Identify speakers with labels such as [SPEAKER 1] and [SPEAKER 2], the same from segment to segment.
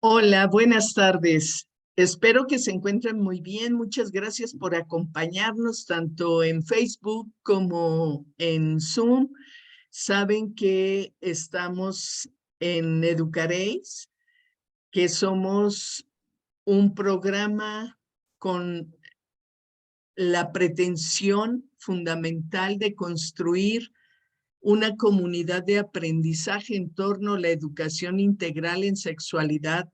[SPEAKER 1] Hola, buenas tardes. Espero que se encuentren muy bien. Muchas gracias por acompañarnos tanto en Facebook como en Zoom. Saben que estamos en Educaréis, que somos un programa con la pretensión fundamental de construir una comunidad de aprendizaje en torno a la educación integral en sexualidad.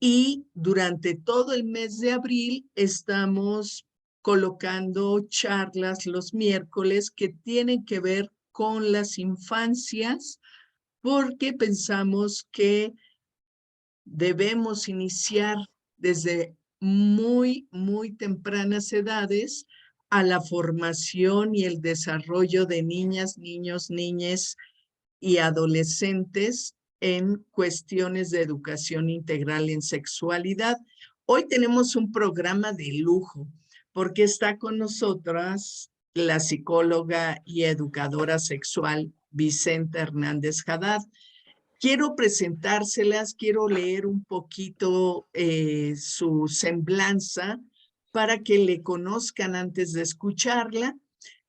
[SPEAKER 1] Y durante todo el mes de abril estamos colocando charlas los miércoles que tienen que ver con las infancias, porque pensamos que debemos iniciar desde muy tempranas edades a la formación y el desarrollo de niñas, niños, niñas y adolescentes en cuestiones de educación integral en sexualidad. Hoy tenemos un programa de lujo porque está con nosotras la psicóloga y educadora sexual Vicenta Hernández Haddad. Quiero presentárselas, quiero leer un poquito su semblanza para que le conozcan antes de escucharla.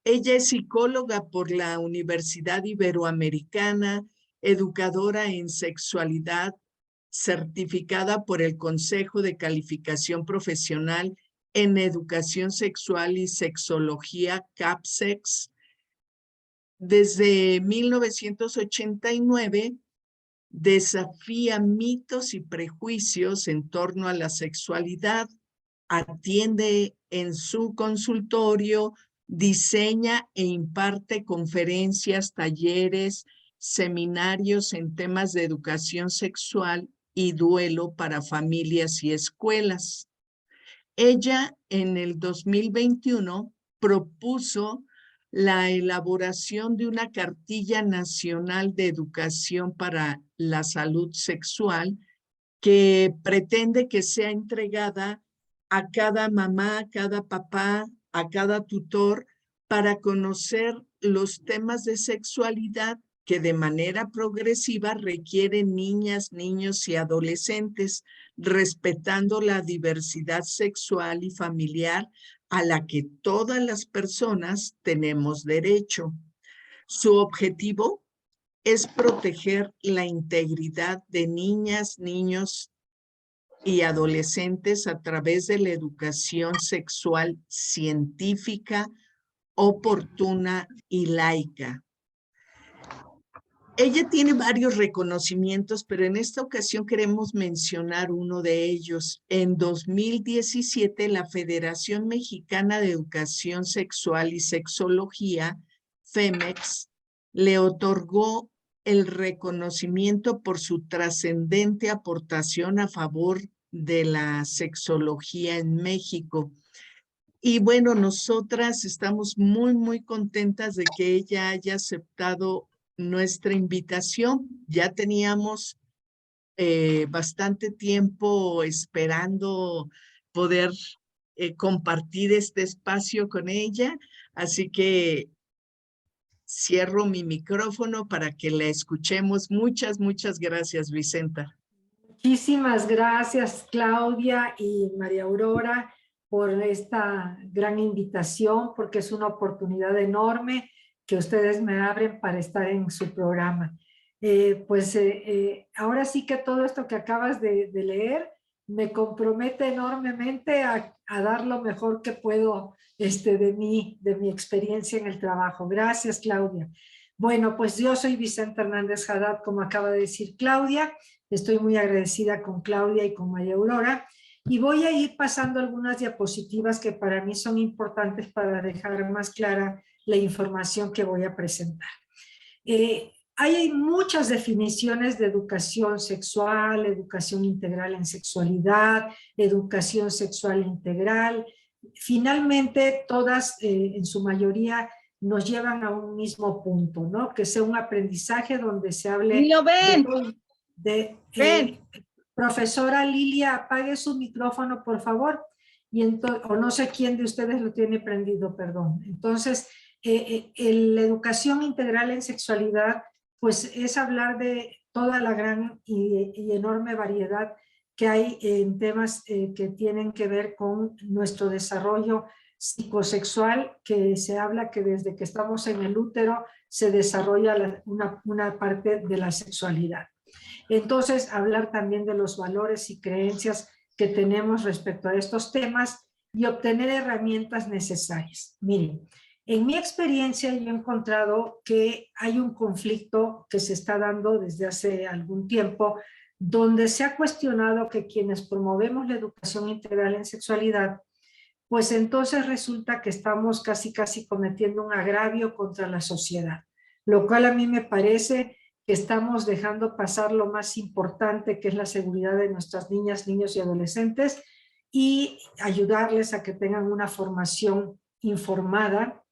[SPEAKER 1] Ella es psicóloga por la Universidad Iberoamericana, educadora en sexualidad, certificada por el Consejo de Calificación Profesional en Educación Sexual y Sexología, CAPSEX. Desde 1989, desafía mitos y prejuicios en torno a la sexualidad, atiende en su consultorio, diseña e imparte conferencias, talleres, seminarios en temas de educación sexual y duelo para familias y escuelas. Ella en el 2021 propuso la elaboración de una cartilla nacional de educación para la salud sexual que pretende que sea entregada a cada mamá, a cada papá, a cada tutor para conocer los temas de sexualidad que de manera progresiva requieren niñas, niños y adolescentes, respetando la diversidad sexual y familiar a la que todas las personas tenemos derecho. Su objetivo es proteger la integridad de niñas, niños y adolescentes a través de la educación sexual científica, oportuna y laica. Ella tiene varios reconocimientos, pero en esta ocasión queremos mencionar uno de ellos. En 2017, la Federación Mexicana de Educación Sexual y Sexología, FEMEX, le otorgó el reconocimiento por su trascendente aportación a favor de la sexología en México. Y bueno, nosotras estamos muy contentas de que ella haya aceptado nuestra invitación. Ya teníamos bastante tiempo esperando poder compartir este espacio con ella, así que cierro mi micrófono para que la escuchemos. Muchas gracias, Vicenta.
[SPEAKER 2] Muchísimas gracias, Claudia y María Aurora, por esta gran invitación, porque es una oportunidad enorme que ustedes me abren para estar en su programa. Ahora sí que todo esto que acabas de leer me compromete enormemente a dar lo mejor que puedo de mi experiencia en el trabajo. Gracias, Claudia. Bueno, pues yo soy Vicenta Hernández Haddad, como acaba de decir Claudia. Estoy muy agradecida con Claudia y con María Aurora. Y voy a ir pasando algunas diapositivas que para mí son importantes para dejar más clara la información que voy a presentar. Hay muchas definiciones de educación sexual, educación integral en sexualidad, educación sexual integral. Finalmente, todas, en su mayoría, nos llevan a un mismo punto, ¿no? Que sea un aprendizaje donde se hable profesora Lilia, apague su micrófono, por favor. Y o no sé quién de ustedes lo tiene prendido, perdón. Entonces, la educación integral en sexualidad, pues es hablar de toda la gran y enorme variedad que hay en temas que tienen que ver con nuestro desarrollo psicosexual, que se habla que desde que estamos en el útero se desarrolla una parte de la sexualidad. Entonces, hablar también de los valores y creencias que tenemos respecto a estos temas y obtener herramientas necesarias. Miren, en mi experiencia yo he encontrado que hay un conflicto que se está dando desde hace algún tiempo, donde se ha cuestionado que quienes promovemos la educación integral en sexualidad, pues entonces resulta que estamos casi cometiendo un agravio contra la sociedad, lo cual a mí me parece que estamos dejando pasar lo más importante, que es la seguridad de nuestras niñas, niños y adolescentes, y ayudarles a que tengan una formación informada,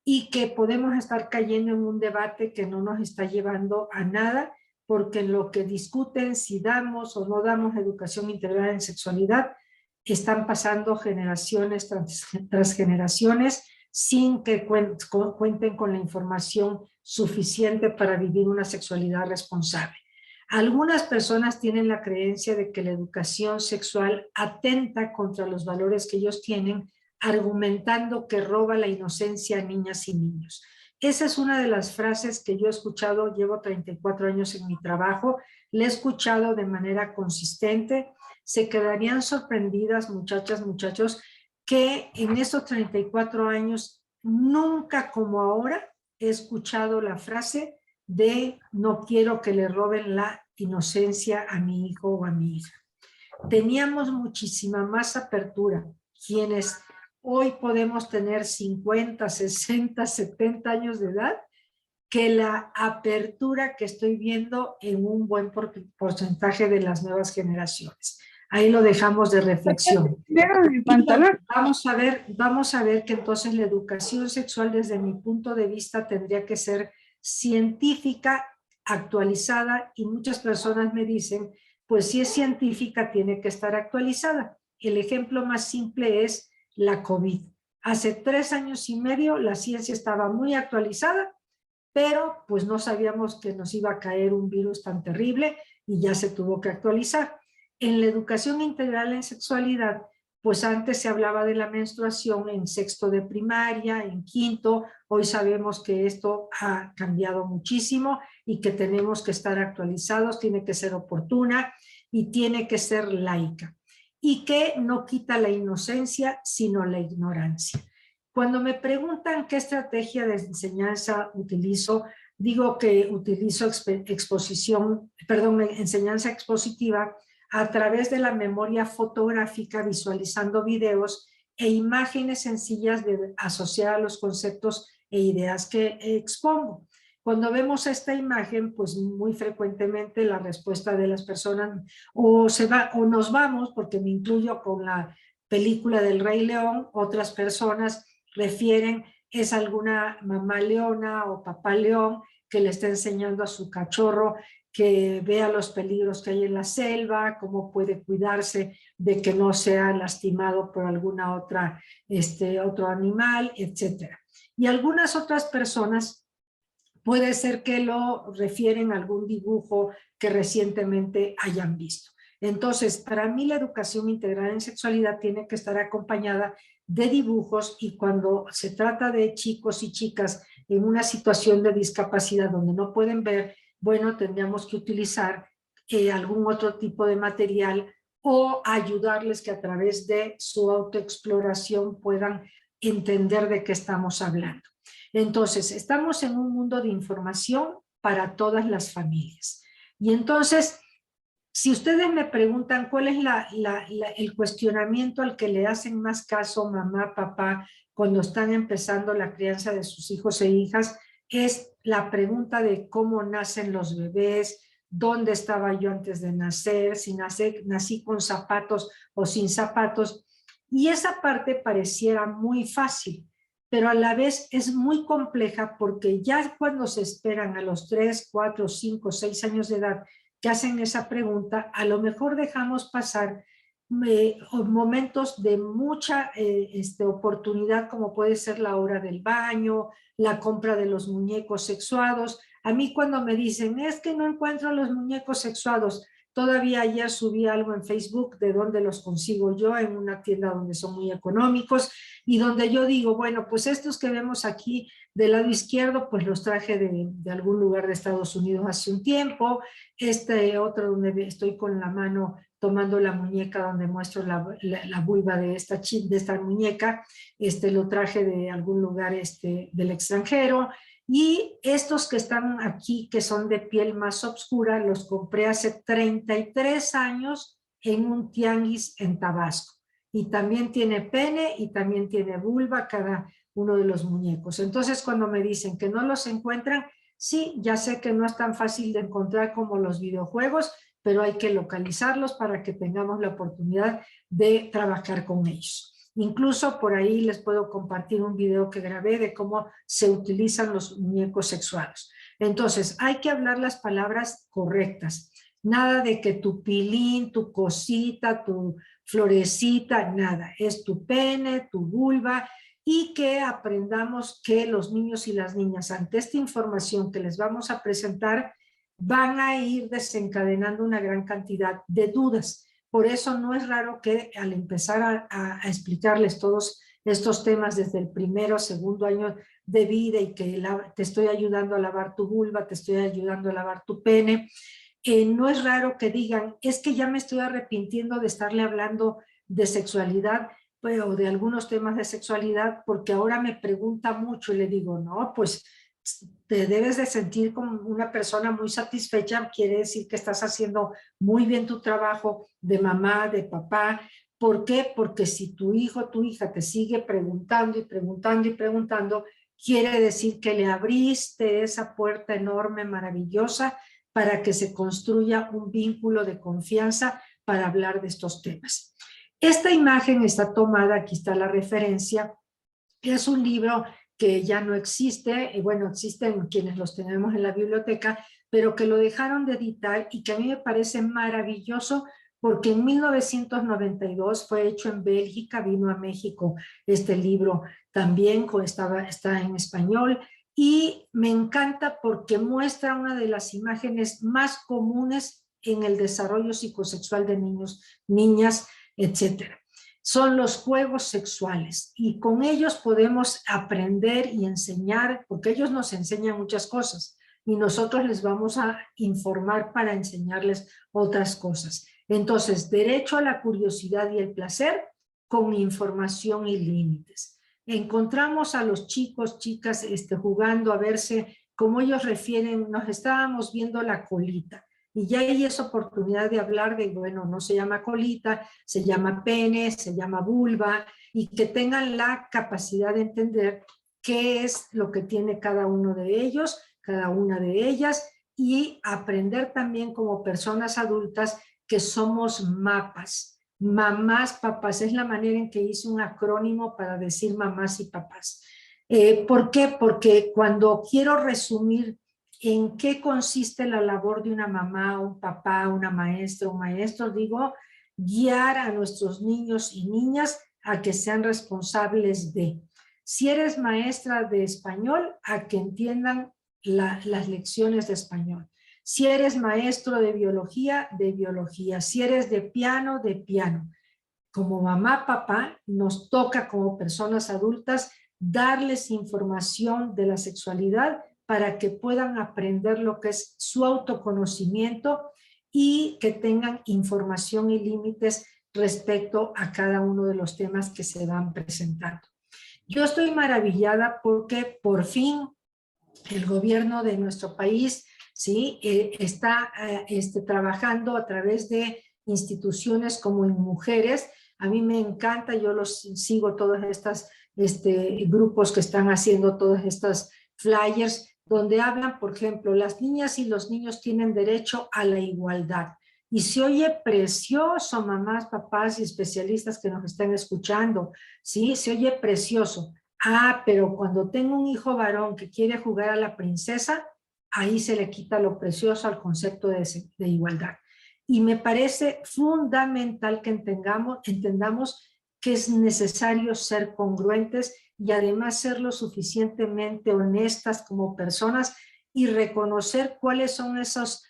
[SPEAKER 2] y que podemos estar cayendo en un debate que no nos está llevando a nada, porque en lo que discuten si damos o no damos educación integral en sexualidad, están pasando generaciones tras generaciones sin que cuenten con la información suficiente para vivir una sexualidad responsable. Algunas personas tienen la creencia de que la educación sexual atenta contra los valores que ellos tienen, argumentando que roba la inocencia a niñas y niños. Esa es una de las frases que yo he escuchado, llevo 34 años en mi trabajo, la he escuchado de manera consistente. Se quedarían sorprendidas, muchachas, muchachos, que en esos 34 años nunca como ahora he escuchado la frase de no quiero que le roben la inocencia a mi hijo o a mi hija. Teníamos muchísima más apertura. Quienes hoy podemos tener 50, 60, 70 años de edad, que la apertura que estoy viendo en un buen porcentaje de las nuevas generaciones. Ahí lo dejamos de reflexión. Vamos a ver que entonces la educación sexual desde mi punto de vista tendría que ser científica, actualizada, y muchas personas me dicen, pues si es científica tiene que estar actualizada. El ejemplo más simple es la COVID. Hace 3 años y medio la ciencia estaba muy actualizada, pero pues no sabíamos que nos iba a caer un virus tan terrible y ya se tuvo que actualizar. En la educación integral en sexualidad, pues antes se hablaba de la menstruación en 6º de primaria, en 5º, hoy sabemos que esto ha cambiado muchísimo y que tenemos que estar actualizados, tiene que ser oportuna y tiene que ser laica, y que no quita la inocencia, sino la ignorancia. Cuando me preguntan qué estrategia de enseñanza utilizo, digo que utilizo enseñanza expositiva a través de la memoria fotográfica, visualizando videos e imágenes sencillas asociadas a los conceptos e ideas que expongo. Cuando vemos esta imagen, pues muy frecuentemente la respuesta de las personas o nos vamos, porque me incluyo con la película del Rey León, otras personas refieren es alguna mamá leona o papá león que le está enseñando a su cachorro que vea los peligros que hay en la selva, cómo puede cuidarse de que no sea lastimado por alguna otra, otro animal, etc. Y algunas otras personas puede ser que lo refieren a algún dibujo que recientemente hayan visto. Entonces, para mí la educación integral en sexualidad tiene que estar acompañada de dibujos, y cuando se trata de chicos y chicas en una situación de discapacidad donde no pueden ver, bueno, tendríamos que utilizar algún otro tipo de material o ayudarles que a través de su autoexploración puedan entender de qué estamos hablando. Entonces, estamos en un mundo de información para todas las familias. Y entonces, si ustedes me preguntan cuál es el cuestionamiento al que le hacen más caso mamá, papá, cuando están empezando la crianza de sus hijos e hijas, es la pregunta de cómo nacen los bebés, dónde estaba yo antes de nacer, si nací con zapatos o sin zapatos. Y esa parte pareciera muy fácil, pero a la vez es muy compleja, porque ya cuando se esperan a los 3, 4, 5, 6 años de edad que hacen esa pregunta, a lo mejor dejamos pasar momentos de mucha oportunidad, como puede ser la hora del baño, la compra de los muñecos sexuados. A mí cuando me dicen, es que no encuentro los muñecos sexuados, Todavía ayer subí algo en Facebook de dónde los consigo yo, en una tienda donde son muy económicos y donde yo digo, bueno, pues estos que vemos aquí del lado izquierdo, pues los traje de algún lugar de Estados Unidos hace un tiempo. Este otro donde estoy con la mano tomando la muñeca donde muestro la vulva de esta muñeca, lo traje de algún lugar del extranjero. Y estos que están aquí, que son de piel más oscura, los compré hace 33 años en un tianguis en Tabasco. Y también tiene pene y también tiene vulva cada uno de los muñecos. Entonces, cuando me dicen que no los encuentran, sí, ya sé que no es tan fácil de encontrar como los videojuegos, pero hay que localizarlos para que tengamos la oportunidad de trabajar con ellos. Incluso por ahí les puedo compartir un video que grabé de cómo se utilizan los muñecos sexuales. Entonces, hay que hablar las palabras correctas. Nada de que tu pilín, tu cosita, tu florecita, nada. Es tu pene, tu vulva, y que aprendamos que los niños y las niñas, ante esta información que les vamos a presentar, van a ir desencadenando una gran cantidad de dudas. Por eso no es raro que al empezar a explicarles todos estos temas desde el primero o segundo año de vida y que te estoy ayudando a lavar tu vulva, te estoy ayudando a lavar tu pene, no es raro que digan, es que ya me estoy arrepintiendo de estarle hablando de sexualidad, o de algunos temas de sexualidad, porque ahora me pregunta mucho y le digo, no, pues te debes de sentir como una persona muy satisfecha, quiere decir que estás haciendo muy bien tu trabajo de mamá, de papá. ¿Por qué? Porque si tu hijo, tu hija te sigue preguntando y preguntando y preguntando, quiere decir que le abriste esa puerta enorme, maravillosa, para que se construya un vínculo de confianza para hablar de estos temas. Esta imagen está tomada, aquí está la referencia, es un libro que ya no existe, y bueno, existen quienes los tenemos en la biblioteca, pero que lo dejaron de editar y que a mí me parece maravilloso porque en 1992 fue hecho en Bélgica, vino a México este libro también, está en español, y me encanta porque muestra una de las imágenes más comunes en el desarrollo psicosexual de niños, niñas, etcétera. Son los juegos sexuales y con ellos podemos aprender y enseñar, porque ellos nos enseñan muchas cosas y nosotros les vamos a informar para enseñarles otras cosas. Entonces, derecho a la curiosidad y el placer con información y límites. Encontramos a los chicos, chicas jugando a verse, como ellos refieren, nos estábamos viendo la colita. Y ya hay esa oportunidad de hablar de, bueno, no se llama colita, se llama pene, se llama vulva, y que tengan la capacidad de entender qué es lo que tiene cada uno de ellos, cada una de ellas, y aprender también como personas adultas que somos mapas. Mamás, papás, es la manera en que hice un acrónimo para decir mamás y papás. ¿Por qué? Porque cuando quiero resumir en qué consiste la labor de una mamá, un papá, una maestra, un maestro, digo, guiar a nuestros niños y niñas a que sean responsables de. Si eres maestra de español, a que entiendan las lecciones de español. Si eres maestro de biología, de biología. Si eres de piano, de piano. Como mamá, papá, nos toca como personas adultas darles información de la sexualidad para que puedan aprender lo que es su autoconocimiento y que tengan información y límites respecto a cada uno de los temas que se van presentando. Yo estoy maravillada porque por fin el gobierno de nuestro país, ¿sí? Está trabajando a través de instituciones como en Mujeres. A mí me encanta, yo los sigo todos estos grupos que están haciendo todas estas flyers, donde hablan, por ejemplo, las niñas y los niños tienen derecho a la igualdad. Y se oye precioso, mamás, papás y especialistas que nos están escuchando, ¿sí? Se oye precioso. Ah, pero cuando tengo un hijo varón que quiere jugar a la princesa, ahí se le quita lo precioso al concepto de igualdad. Y me parece fundamental que entendamos que es necesario ser congruentes y además ser lo suficientemente honestas como personas y reconocer cuáles son esos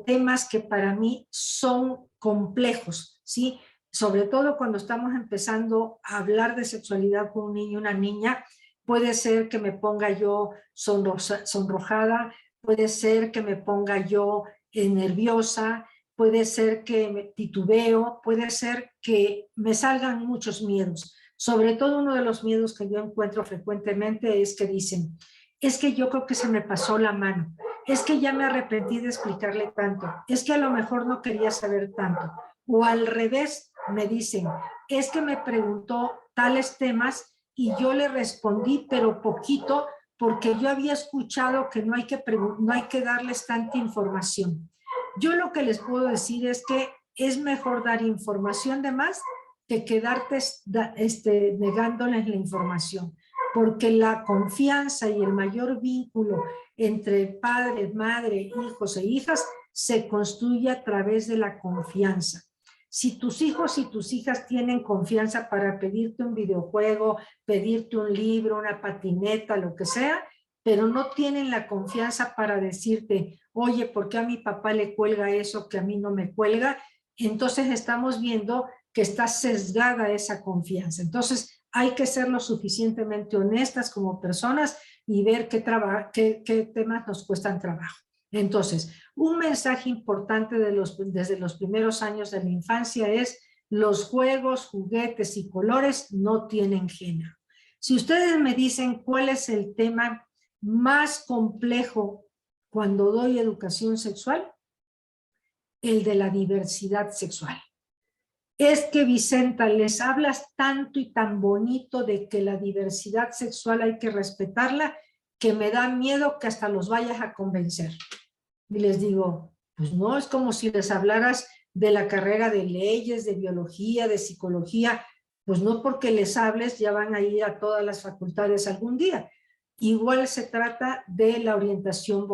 [SPEAKER 2] temas que para mí son complejos, ¿sí? Sobre todo cuando estamos empezando a hablar de sexualidad con un niño y una niña, puede ser que me ponga yo sonrojada, puede ser que me ponga yo nerviosa, puede ser que me titubeo, puede ser que me salgan muchos miedos. Sobre todo uno de los miedos que yo encuentro frecuentemente es que dicen, es que yo creo que se me pasó la mano, es que ya me arrepentí de explicarle tanto, es que a lo mejor no quería saber tanto. O al revés, me dicen, es que me preguntó tales temas y yo le respondí, pero poquito, porque yo había escuchado que no hay que darles tanta información. Yo lo que les puedo decir es que es mejor dar información de más que quedarte negándoles la información, porque la confianza y el mayor vínculo entre padres, madre, hijos e hijas se construye a través de la confianza. Si tus hijos y tus hijas tienen confianza para pedirte un videojuego, pedirte un libro, una patineta, lo que sea, pero no tienen la confianza para decirte, oye, ¿por qué a mi papá le cuelga eso que a mí no me cuelga? Entonces estamos viendo que está sesgada esa confianza. Entonces hay que ser lo suficientemente honestas como personas y ver qué temas nos cuestan trabajo. Entonces, un mensaje importante desde los primeros años de la infancia es los juegos, juguetes y colores no tienen género. Si ustedes me dicen cuál es el tema más complejo cuando doy educación sexual, el de la diversidad sexual. Es que, Vicenta, les hablas tanto y tan bonito de que la diversidad sexual hay que respetarla, que me da miedo que hasta los vayas a convencer. Y les digo, pues no, es como si les hablaras de la carrera de leyes, de biología, de psicología, pues no porque les hables ya van a ir a todas las facultades algún día. Igual se trata de la orientación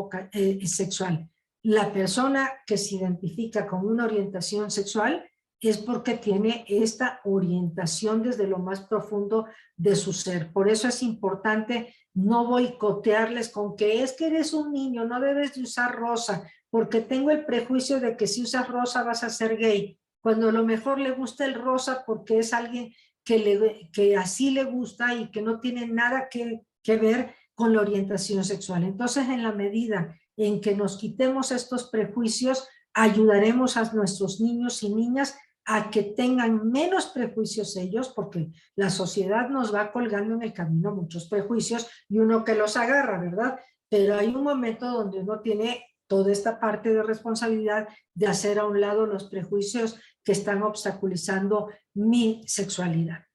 [SPEAKER 2] sexual. La persona que se identifica con una orientación sexual es porque tiene esta orientación desde lo más profundo de su ser. Por eso es importante no boicotearles con que es que eres un niño, no debes de usar rosa, porque tengo el prejuicio de que si usas rosa vas a ser gay, cuando a lo mejor le gusta el rosa porque es alguien que así le gusta y que no tiene nada que ver con la orientación sexual. Entonces, en la medida en que nos quitemos estos prejuicios, ayudaremos a nuestros niños y niñas a que tengan menos prejuicios ellos, porque la sociedad nos va colgando en el camino muchos prejuicios y uno que los agarra, ¿verdad? Pero hay un momento donde uno tiene toda esta parte de responsabilidad de hacer a un lado los prejuicios que están obstaculizando mi sexualidad.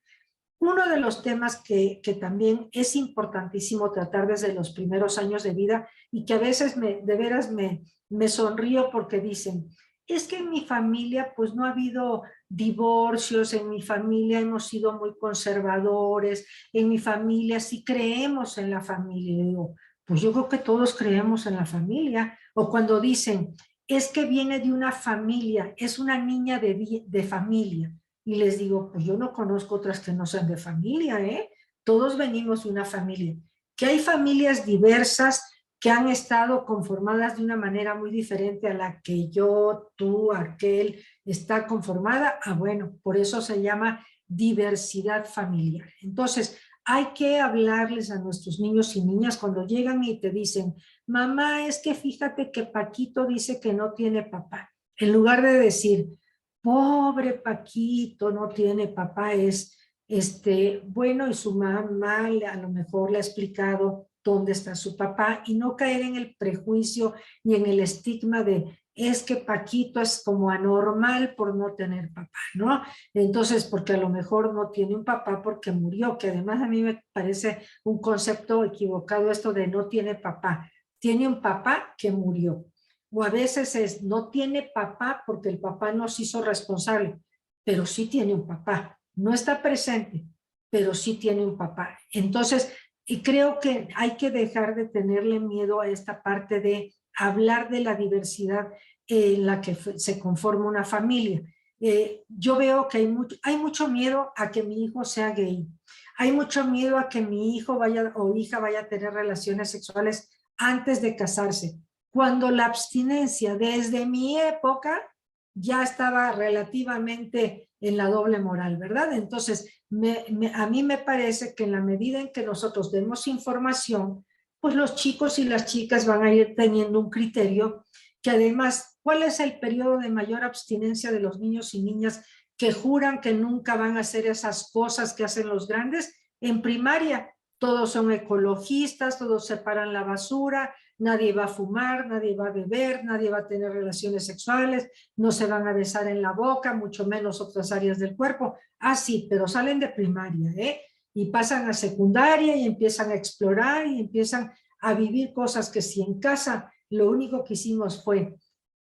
[SPEAKER 2] Uno de los temas que también es importantísimo tratar desde los primeros años de vida y que a veces de veras me sonrío porque dicen, es que en mi familia pues no ha habido divorcios, en mi familia hemos sido muy conservadores, en mi familia sí creemos en la familia. Y digo, pues yo creo que todos creemos en la familia. O cuando dicen, es que viene de una familia, es una niña de familia. Y les digo, pues yo no conozco otras que no sean de familia, ¿eh? Todos venimos de una familia. Que hay familias diversas que han estado conformadas de una manera muy diferente a la que yo, tú, aquel está conformada. Ah, bueno, por eso se llama diversidad familiar. Entonces, hay que hablarles a nuestros niños y niñas cuando llegan y te dicen, mamá, es que fíjate que Paquito dice que no tiene papá. En lugar de decir, pobre Paquito, no tiene papá, es bueno, y su mamá a lo mejor le ha explicado dónde está su papá y no caer en el prejuicio y en el estigma de es que Paquito es como anormal por no tener papá, ¿no? Entonces, porque a lo mejor no tiene un papá porque murió, que además a mí me parece un concepto equivocado esto de no tiene papá, tiene un papá que murió. O a veces es, no tiene papá porque el papá no se hizo responsable, pero sí tiene un papá. No está presente, pero sí tiene un papá. Entonces, y creo que hay que dejar de tenerle miedo a esta parte de hablar de la diversidad en la que se conforma una familia. Yo veo que hay mucho miedo a que mi hijo sea gay. Hay mucho miedo a que mi hijo vaya o hija vaya a tener relaciones sexuales antes de casarse, cuando la abstinencia desde mi época ya estaba relativamente en la doble moral, ¿verdad? Entonces, a mí me parece que en la medida en que nosotros demos información, pues los chicos y las chicas van a ir teniendo un criterio que además, ¿cuál es el periodo de mayor abstinencia de los niños y niñas que juran que nunca van a hacer esas cosas que hacen los grandes? En primaria, todos son ecologistas, todos separan la basura, nadie va a fumar, nadie va a beber, nadie va a tener relaciones sexuales, no se van a besar en la boca, mucho menos otras áreas del cuerpo. Ah, sí, pero salen de primaria, ¿eh? Y pasan a secundaria y empiezan a explorar y empiezan a vivir cosas que si en casa lo único que hicimos fue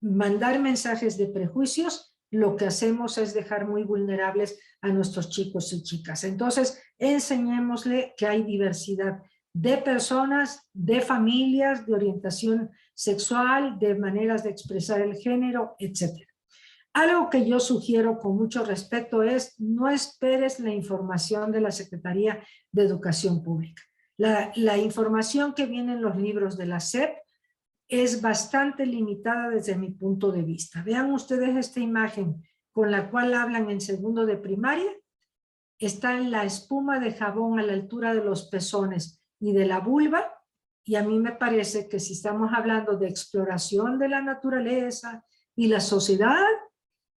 [SPEAKER 2] mandar mensajes de prejuicios, lo que hacemos es dejar muy vulnerables a nuestros chicos y chicas. Entonces, enseñémosle que hay diversidad de personas, de familias, de orientación sexual, de maneras de expresar el género, etc. Algo que yo sugiero con mucho respeto es no esperes la información de la Secretaría de Educación Pública. La información que viene en los libros de la SEP es bastante limitada desde mi punto de vista. Vean ustedes esta imagen con la cual hablan en segundo de primaria. Está en la espuma de jabón a la altura de los pezones y de la vulva, y a mí me parece que si estamos hablando de exploración de la naturaleza y la sociedad,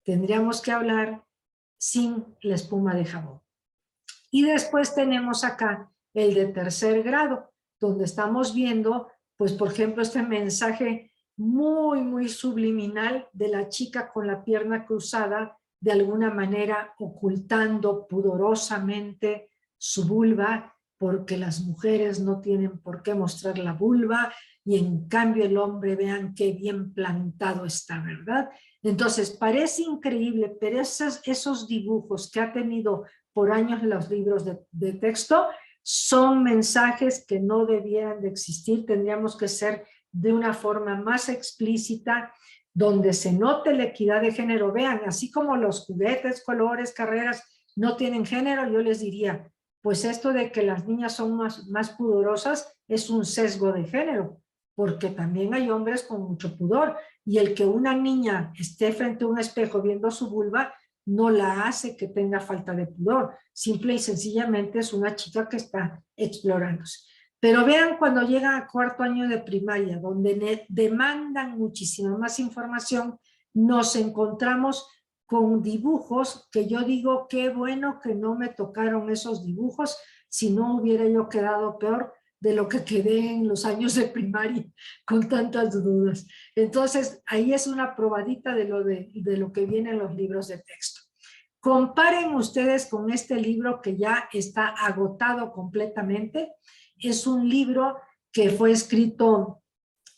[SPEAKER 2] tendríamos que hablar sin la espuma de jabón. Y después tenemos acá el de tercer grado, donde estamos viendo, pues por ejemplo, este mensaje muy subliminal de la chica con la pierna cruzada, de alguna manera ocultando pudorosamente su vulva, porque las mujeres no tienen por qué mostrar la vulva, y en cambio el hombre, vean qué bien plantado está, ¿verdad? Entonces, parece increíble, pero esos dibujos que ha tenido por años los libros de texto son mensajes que no debieran de existir. Tendríamos que ser de una forma más explícita, donde se note la equidad de género. Vean, así como los juguetes, colores, carreras no tienen género, yo les diría, pues esto de que las niñas son más pudorosas es un sesgo de género, porque también hay hombres con mucho pudor, y el que una niña esté frente a un espejo viendo su vulva no la hace que tenga falta de pudor, simple y sencillamente es una chica que está explorándose. Pero vean cuando llega a cuarto año de primaria, donde demandan muchísima más información, nos encontramos con dibujos que yo digo, qué bueno que no me tocaron esos dibujos, si no hubiera yo quedado peor de lo que quedé en los años de primaria, con tantas dudas. Entonces, ahí es una probadita de lo que viene en los libros de texto. Comparen ustedes con este libro que ya está agotado completamente. Es un libro que fue escrito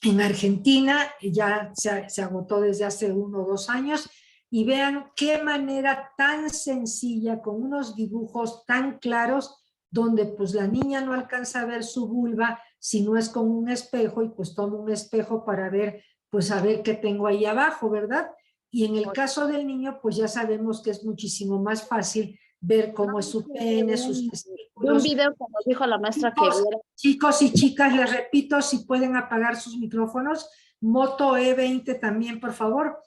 [SPEAKER 2] en Argentina, ya se agotó desde hace 1 o 2 años, y vean qué manera tan sencilla, con unos dibujos tan claros, donde pues la niña no alcanza a ver su vulva si no es con un espejo, y pues toma un espejo para ver, pues a ver qué tengo ahí abajo, ¿verdad? Y en el caso del niño, pues ya sabemos que es muchísimo más fácil ver cómo es su pene, sus
[SPEAKER 3] De un
[SPEAKER 2] testículos.
[SPEAKER 3] video que nos dijo la maestra que viera.
[SPEAKER 2] Chicos y chicas, les repito, si pueden apagar sus micrófonos. Moto E20 también, por favor.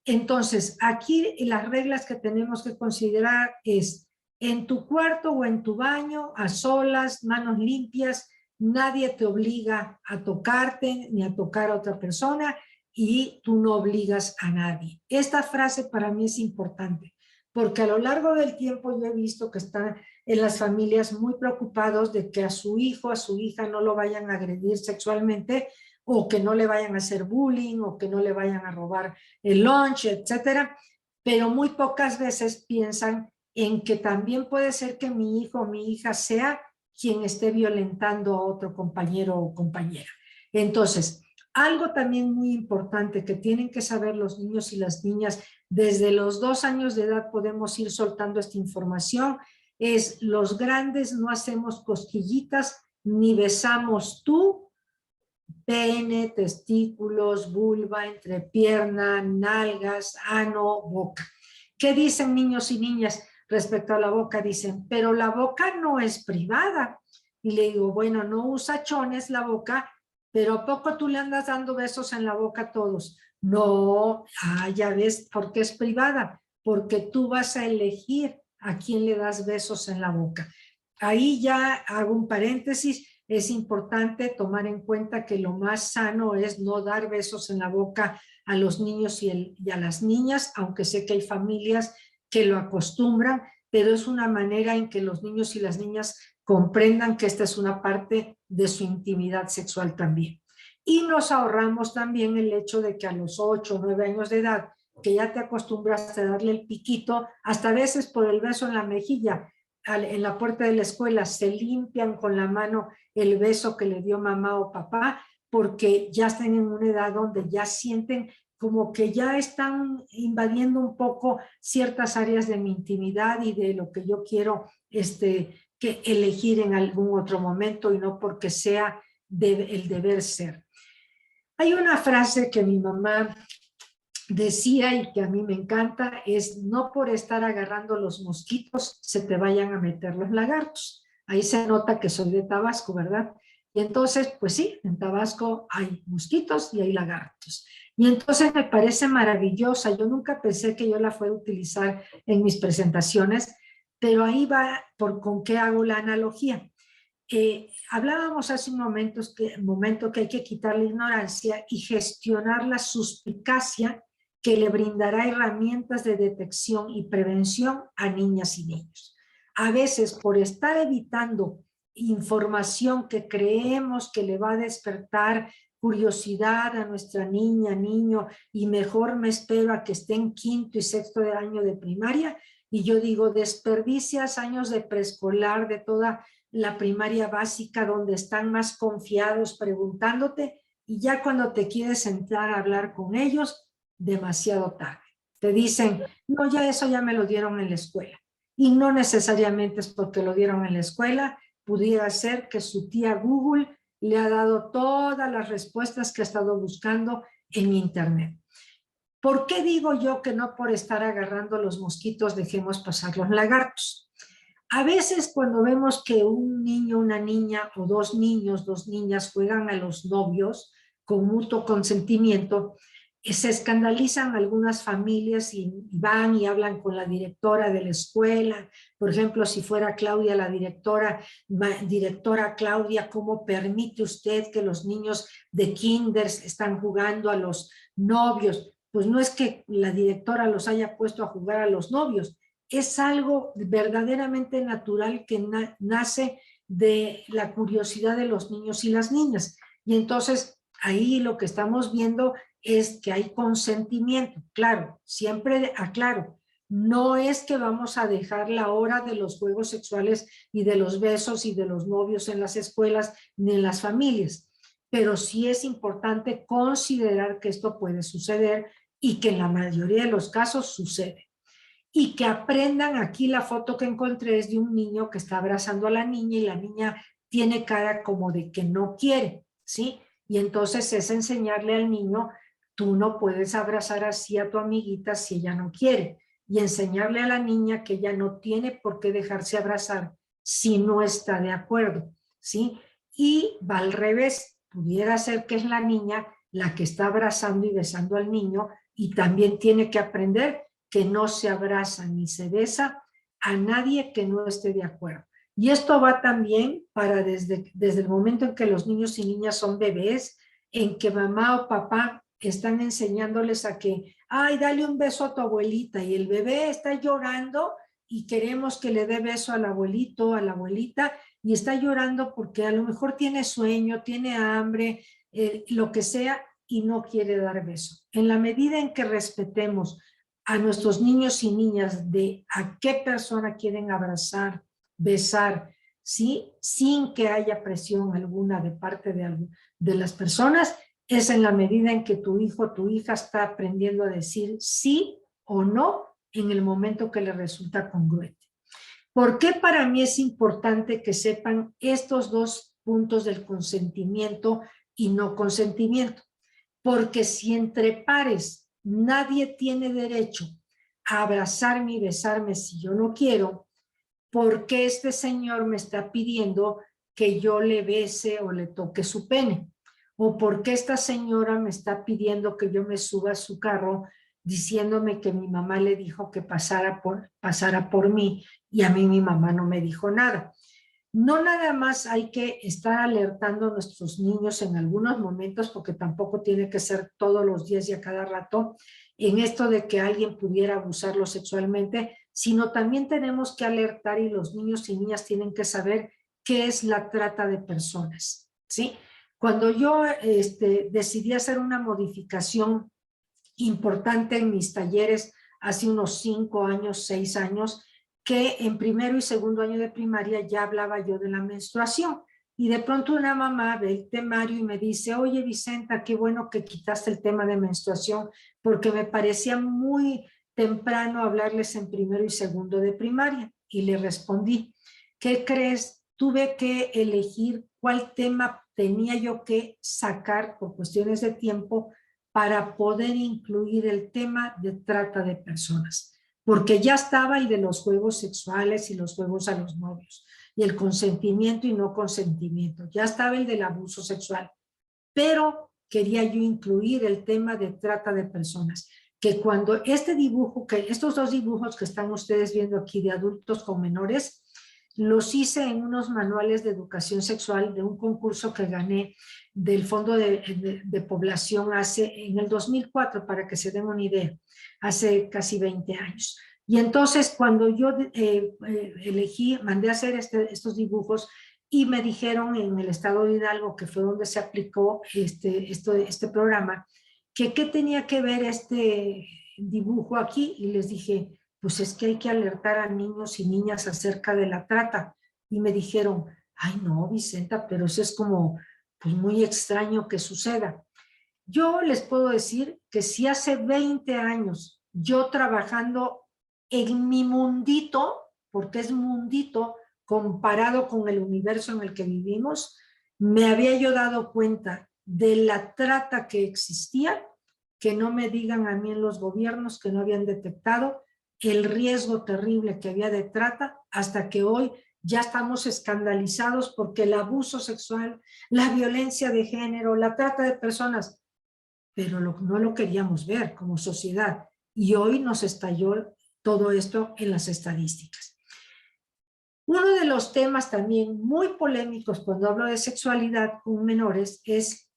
[SPEAKER 2] Entonces, aquí las reglas que tenemos que considerar es: en tu cuarto o en tu baño, a solas, manos limpias, nadie te obliga a tocarte ni a tocar a otra persona, y tú no obligas a nadie. Esta frase para mí es importante, porque a lo largo del tiempo yo he visto que están en las familias muy preocupados de que a su hijo, a su hija no lo vayan a agredir sexualmente, o que no le vayan a hacer bullying, o que no le vayan a robar el lunch, etcétera, pero muy pocas veces piensan en que también puede ser que mi hijo o mi hija sea quien esté violentando a otro compañero o compañera. Entonces, algo también muy importante que tienen que saber los niños y las niñas, desde los 2 años de edad podemos ir soltando esta información, es: los grandes no hacemos cosquillitas ni besamos tú, pene, testículos, vulva, entrepierna, nalgas, ano, boca. ¿Qué dicen niños y niñas respecto a la boca? Dicen, pero la boca no es privada. Y le digo, bueno, no usa chones la boca, pero ¿a poco tú le andas dando besos en la boca a todos? No, ya ves, porque es privada, porque tú vas a elegir a quién le das besos en la boca. Ahí ya hago un paréntesis, es importante tomar en cuenta que lo más sano es no dar besos en la boca a los niños y a las niñas, aunque sé que hay familias que lo acostumbran, pero es una manera en que los niños y las niñas comprendan que esta es una parte de su intimidad sexual también. Y nos ahorramos también el hecho de que a los 8 o 9 años de edad, que ya te acostumbraste a darle el piquito, hasta a veces por el beso en la mejilla, en la puerta de la escuela, se limpian con la mano el beso que le dio mamá o papá, porque ya están en una edad donde ya sienten como que ya están invadiendo un poco ciertas áreas de mi intimidad y de lo que yo quiero que elegir en algún otro momento y no porque sea el deber ser. Hay una frase que mi mamá decía y que a mí me encanta, es no por estar agarrando los mosquitos se te vayan a meter los lagartos. Ahí se nota que soy de Tabasco, ¿verdad? Y entonces, pues sí, en Tabasco hay mosquitos y hay lagartos. Y entonces me parece maravillosa. Yo nunca pensé que yo la fuera a utilizar en mis presentaciones, pero ahí va con qué hago la analogía. Hablábamos hace un momento que hay que quitar la ignorancia y gestionar la suspicacia que le brindará herramientas de detección y prevención a niñas y niños. A veces, por estar evitando información que creemos que le va a despertar curiosidad a nuestra niña, niño, y mejor me espero a que esté en quinto y sexto de año de primaria, y yo digo, desperdicias años de preescolar, de toda la primaria básica, donde están más confiados preguntándote, y ya cuando te quieres sentar a hablar con ellos, demasiado tarde. Te dicen, no, ya eso ya me lo dieron en la escuela. Y no necesariamente es porque lo dieron en la escuela, pudiera ser que su tía Google le ha dado todas las respuestas que ha estado buscando en internet. ¿Por qué digo yo que no por estar agarrando los mosquitos dejemos pasar los lagartos? A veces cuando vemos que un niño, una niña o dos niños, dos niñas juegan a los novios con mutuo consentimiento, se escandalizan algunas familias y van y hablan con la directora de la escuela. Por ejemplo, si fuera Claudia la directora Claudia, ¿cómo permite usted que los niños de kinders están jugando a los novios? Pues no es que la directora los haya puesto a jugar a los novios, es algo verdaderamente natural que nace de la curiosidad de los niños y las niñas. Y entonces ahí lo que estamos viendo es que hay consentimiento. Claro, siempre aclaro, no es que vamos a dejar la hora de los juegos sexuales y de los besos y de los novios en las escuelas ni en las familias, pero sí es importante considerar que esto puede suceder y que en la mayoría de los casos sucede. Y que aprendan, aquí la foto que encontré es de un niño que está abrazando a la niña y la niña tiene cara como de que no quiere, ¿sí? Y entonces es enseñarle al niño, tú no puedes abrazar así a tu amiguita si ella no quiere. Y enseñarle a la niña que ella no tiene por qué dejarse abrazar si no está de acuerdo, ¿sí? Y va al revés, pudiera ser que es la niña la que está abrazando y besando al niño y también tiene que aprender que no se abraza ni se besa a nadie que no esté de acuerdo. Y esto va también para desde el momento en que los niños y niñas son bebés, en que mamá o papá están enseñándoles a que, ay, dale un beso a tu abuelita, y el bebé está llorando y queremos que le dé beso al abuelito, a la abuelita, y está llorando porque a lo mejor tiene sueño, tiene hambre, lo que sea, y no quiere dar beso. En la medida en que respetemos a nuestros niños y niñas de a qué persona quieren abrazar, besar, ¿sí? Sin que haya presión alguna de parte de las personas, es en la medida en que tu hijo o tu hija está aprendiendo a decir sí o no en el momento que le resulta congruente. ¿Por qué para mí es importante que sepan estos dos puntos del consentimiento y no consentimiento? Porque si entre pares nadie tiene derecho a abrazarme y besarme si yo no quiero, ¿por qué este señor me está pidiendo que yo le bese o le toque su pene? o por qué esta señora me está pidiendo que yo me suba a su carro diciéndome que mi mamá le dijo que pasara por mí y a mí mi mamá no me dijo nada. No nada más hay que estar alertando a nuestros niños en algunos momentos, porque tampoco tiene que ser todos los días y a cada rato, en esto de que alguien pudiera abusarlo sexualmente, sino también tenemos que alertar y los niños y niñas tienen que saber qué es la trata de personas, ¿sí? Cuando yo decidí hacer una modificación importante en mis talleres hace unos 5 años, 6 años, que en primero y segundo año de primaria ya hablaba yo de la menstruación. Y de pronto una mamá ve el temario y me dice, oye Vicenta, qué bueno que quitaste el tema de menstruación, porque me parecía muy temprano hablarles en primero y segundo de primaria. Y le respondí, ¿qué crees? Tuve que elegir cuál tema tenía yo que sacar por cuestiones de tiempo para poder incluir el tema de trata de personas, porque ya estaba el de los juegos sexuales y los juegos a los novios, y el consentimiento y no consentimiento, ya estaba el del abuso sexual, pero quería yo incluir el tema de trata de personas, que cuando estos dos dibujos que están ustedes viendo aquí de adultos con menores, los hice en unos manuales de educación sexual de un concurso que gané del Fondo de Población en el 2004, para que se den una idea, hace casi 20 años. Y entonces cuando yo mandé a hacer estos dibujos y me dijeron en el estado de Hidalgo, que fue donde se aplicó este programa, que qué tenía que ver este dibujo aquí, y les dije, pues es que hay que alertar a niños y niñas acerca de la trata. Y me dijeron, ay no, Vicenta, pero eso es como pues muy extraño que suceda. Yo les puedo decir que si hace 20 años yo trabajando en mi mundito, porque es mundito comparado con el universo en el que vivimos, me había yo dado cuenta de la trata que existía, que no me digan a mí en los gobiernos que no habían detectado el riesgo terrible que había de trata, hasta que hoy ya estamos escandalizados porque el abuso sexual, la violencia de género, la trata de personas, pero no lo queríamos ver como sociedad. Y hoy nos estalló todo esto en las estadísticas. Uno de los temas también muy polémicos cuando hablo de sexualidad con menores es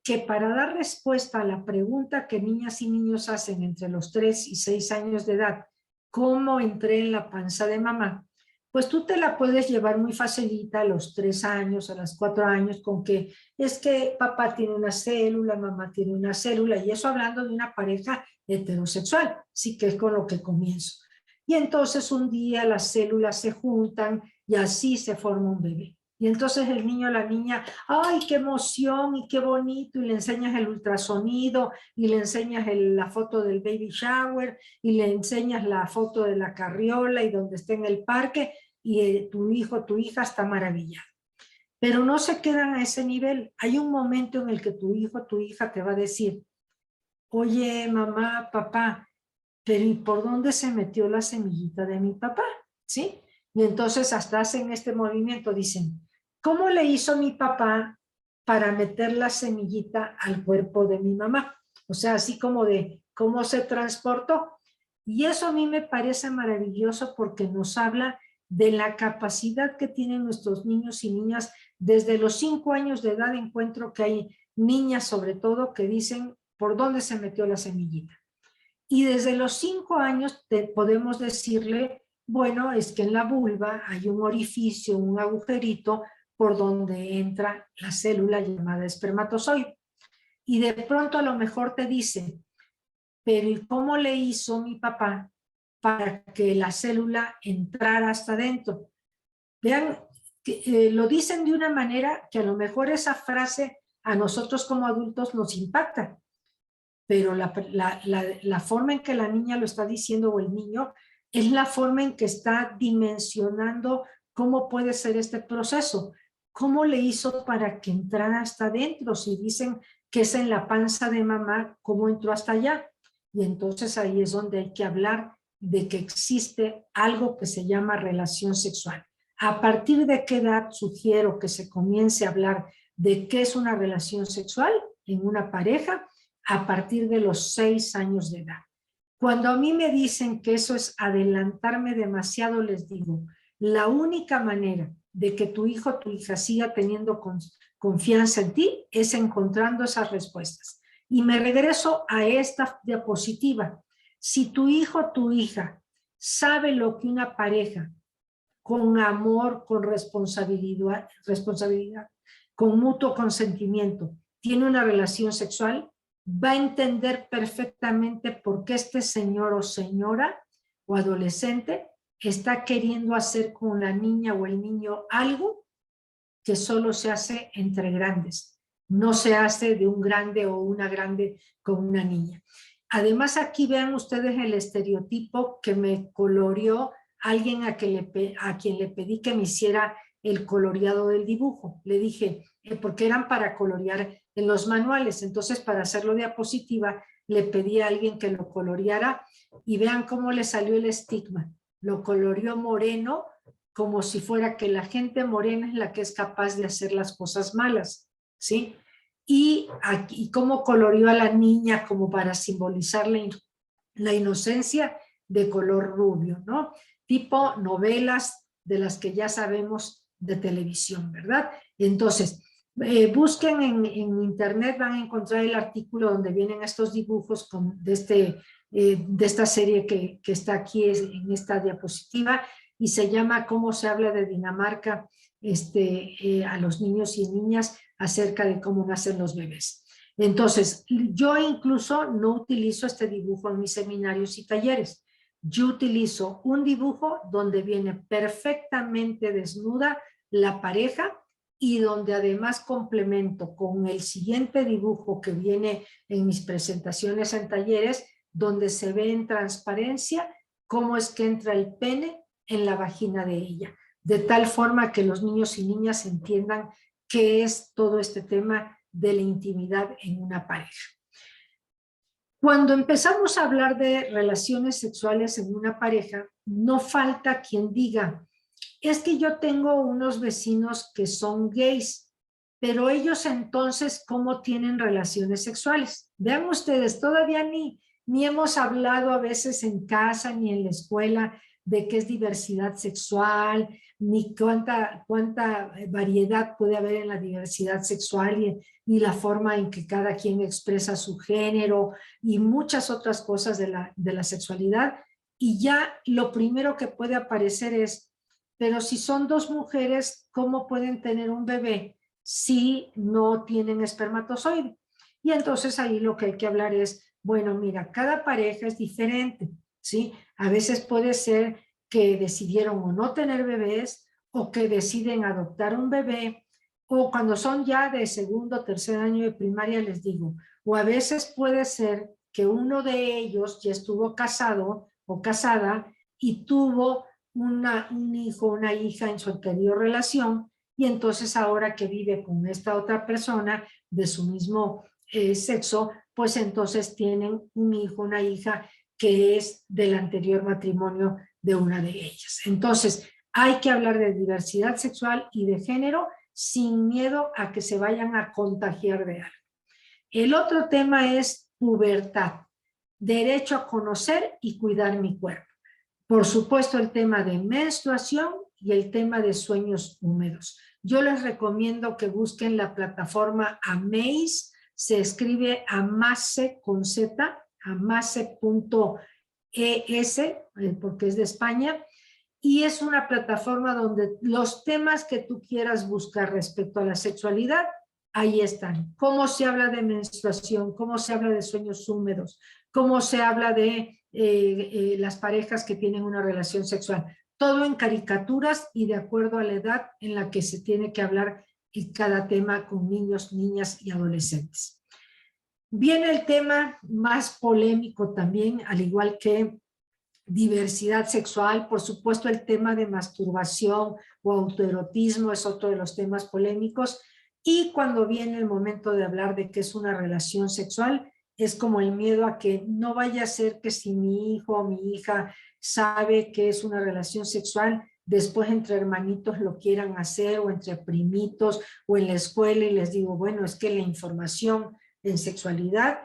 [SPEAKER 2] que para dar respuesta a la pregunta que niñas y niños hacen entre los 3 y 6 años de edad, ¿cómo entré en la panza de mamá? Pues tú te la puedes llevar muy facilita a los 3 años, a los 4 años, con que es que papá tiene una célula, mamá tiene una célula, y eso hablando de una pareja heterosexual, sí que es con lo que comienzo. Y entonces un día las células se juntan y así se forma un bebé. Y entonces el niño o la niña, ¡ay, qué emoción y qué bonito! Y le enseñas el ultrasonido, y le enseñas la foto del baby shower, y le enseñas la foto de la carriola y donde está en el parque, y tu hijo, tu hija está maravillado. Pero no se quedan a ese nivel. Hay un momento en el que tu hijo, tu hija te va a decir, oye, mamá, papá, pero ¿y por dónde se metió la semillita de mi papá? ¿Sí? Y entonces hasta hacen este movimiento, dicen, ¿cómo le hizo mi papá para meter la semillita al cuerpo de mi mamá? O sea, así como de cómo se transportó. Y eso a mí me parece maravilloso porque nos habla de la capacidad que tienen nuestros niños y niñas. Desde los 5 años de edad encuentro que hay niñas sobre todo que dicen por dónde se metió la semillita. Y desde los 5 años podemos decirle, bueno, es que en la vulva hay un orificio, un agujerito por donde entra la célula llamada espermatozoide. Y de pronto a lo mejor te dice, pero ¿y cómo le hizo mi papá para que la célula entrara hasta adentro? Vean, lo dicen de una manera que a lo mejor esa frase a nosotros como adultos nos impacta, pero la forma en que la niña lo está diciendo o el niño es la forma en que está dimensionando cómo puede ser este proceso. ¿Cómo le hizo para que entrara hasta adentro? Si dicen que es en la panza de mamá, ¿cómo entró hasta allá? Y entonces ahí es donde hay que hablar de que existe algo que se llama relación sexual. ¿A partir de qué edad sugiero que se comience a hablar de qué es una relación sexual en una pareja a partir de los 6 años de edad. Cuando a mí me dicen que eso es adelantarme demasiado, les digo, la única manera de que tu hijo o tu hija siga teniendo confianza en ti es encontrando esas respuestas. Y me regreso a esta diapositiva. Si tu hijo o tu hija sabe lo que una pareja con amor, con responsabilidad, con mutuo consentimiento, tiene una relación sexual, va a entender perfectamente por qué este señor o señora o adolescente está queriendo hacer con la niña o el niño algo que solo se hace entre grandes. No se hace de un grande o una grande con una niña. Además, aquí vean ustedes el estereotipo que me coloreó alguien a quien le pedí que me hiciera el coloreado del dibujo. Le dije, porque eran para colorear en los manuales, entonces para hacerlo diapositiva le pedí a alguien que lo coloreara y vean cómo le salió el estigma. Lo coloreó moreno, como si fuera que la gente morena es la que es capaz de hacer las cosas malas, ¿sí? Y cómo coloreó a la niña como para simbolizar la inocencia de color rubio, ¿no? Tipo novelas de las que ya sabemos de televisión, ¿verdad? Entonces, busquen en internet, van a encontrar el artículo donde vienen estos dibujos de esta serie que está aquí en esta diapositiva y se llama Cómo se habla de Dinamarca a los niños y niñas acerca de cómo nacen los bebés. Entonces, yo incluso no utilizo este dibujo en mis seminarios y talleres. Yo utilizo un dibujo donde viene perfectamente desnuda la pareja y donde además complemento con el siguiente dibujo que viene en mis presentaciones en talleres, donde se ve en transparencia cómo es que entra el pene en la vagina de ella, de tal forma que los niños y niñas entiendan qué es todo este tema de la intimidad en una pareja. Cuando empezamos a hablar de relaciones sexuales en una pareja, no falta quien diga, es que yo tengo unos vecinos que son gays, pero ellos entonces, ¿cómo tienen relaciones sexuales? Vean ustedes, todavía ni hemos hablado a veces en casa ni en la escuela de qué es diversidad sexual, ni cuánta variedad puede haber en la diversidad sexual y la forma en que cada quien expresa su género y muchas otras cosas de la sexualidad. Y ya lo primero que puede aparecer es, pero si son dos mujeres, ¿cómo pueden tener un bebé si no tienen espermatozoide? Y entonces ahí lo que hay que hablar es, bueno, mira, cada pareja es diferente, ¿sí? A veces puede ser que decidieron o no tener bebés o que deciden adoptar un bebé o cuando son ya de segundo o tercer año de primaria les digo, o a veces puede ser que uno de ellos ya estuvo casado o casada y tuvo un hijo o una hija en su anterior relación y entonces ahora que vive con esta otra persona de su mismo sexo, pues entonces tienen un hijo, una hija que es del anterior matrimonio de una de ellas. Entonces, hay que hablar de diversidad sexual y de género sin miedo a que se vayan a contagiar de algo. El otro tema es pubertad, derecho a conocer y cuidar mi cuerpo. Por supuesto, el tema de menstruación y el tema de sueños húmedos. Yo les recomiendo que busquen la plataforma Amaze, se escribe Amaze con Z, amaze.es, porque es de España, y es una plataforma donde los temas que tú quieras buscar respecto a la sexualidad, ahí están. Cómo se habla de menstruación, cómo se habla de sueños húmedos, cómo se habla de las parejas que tienen una relación sexual. Todo en caricaturas y de acuerdo a la edad en la que se tiene que hablar en cada tema con niños, niñas y adolescentes. Viene el tema más polémico también, al igual que diversidad sexual, por supuesto el tema de masturbación o autoerotismo es otro de los temas polémicos, y cuando viene el momento de hablar de qué es una relación sexual, es como el miedo a que no vaya a ser que si mi hijo o mi hija sabe que es una relación sexual, después entre hermanitos lo quieran hacer o entre primitos o en la escuela y les digo, bueno, es que la información en sexualidad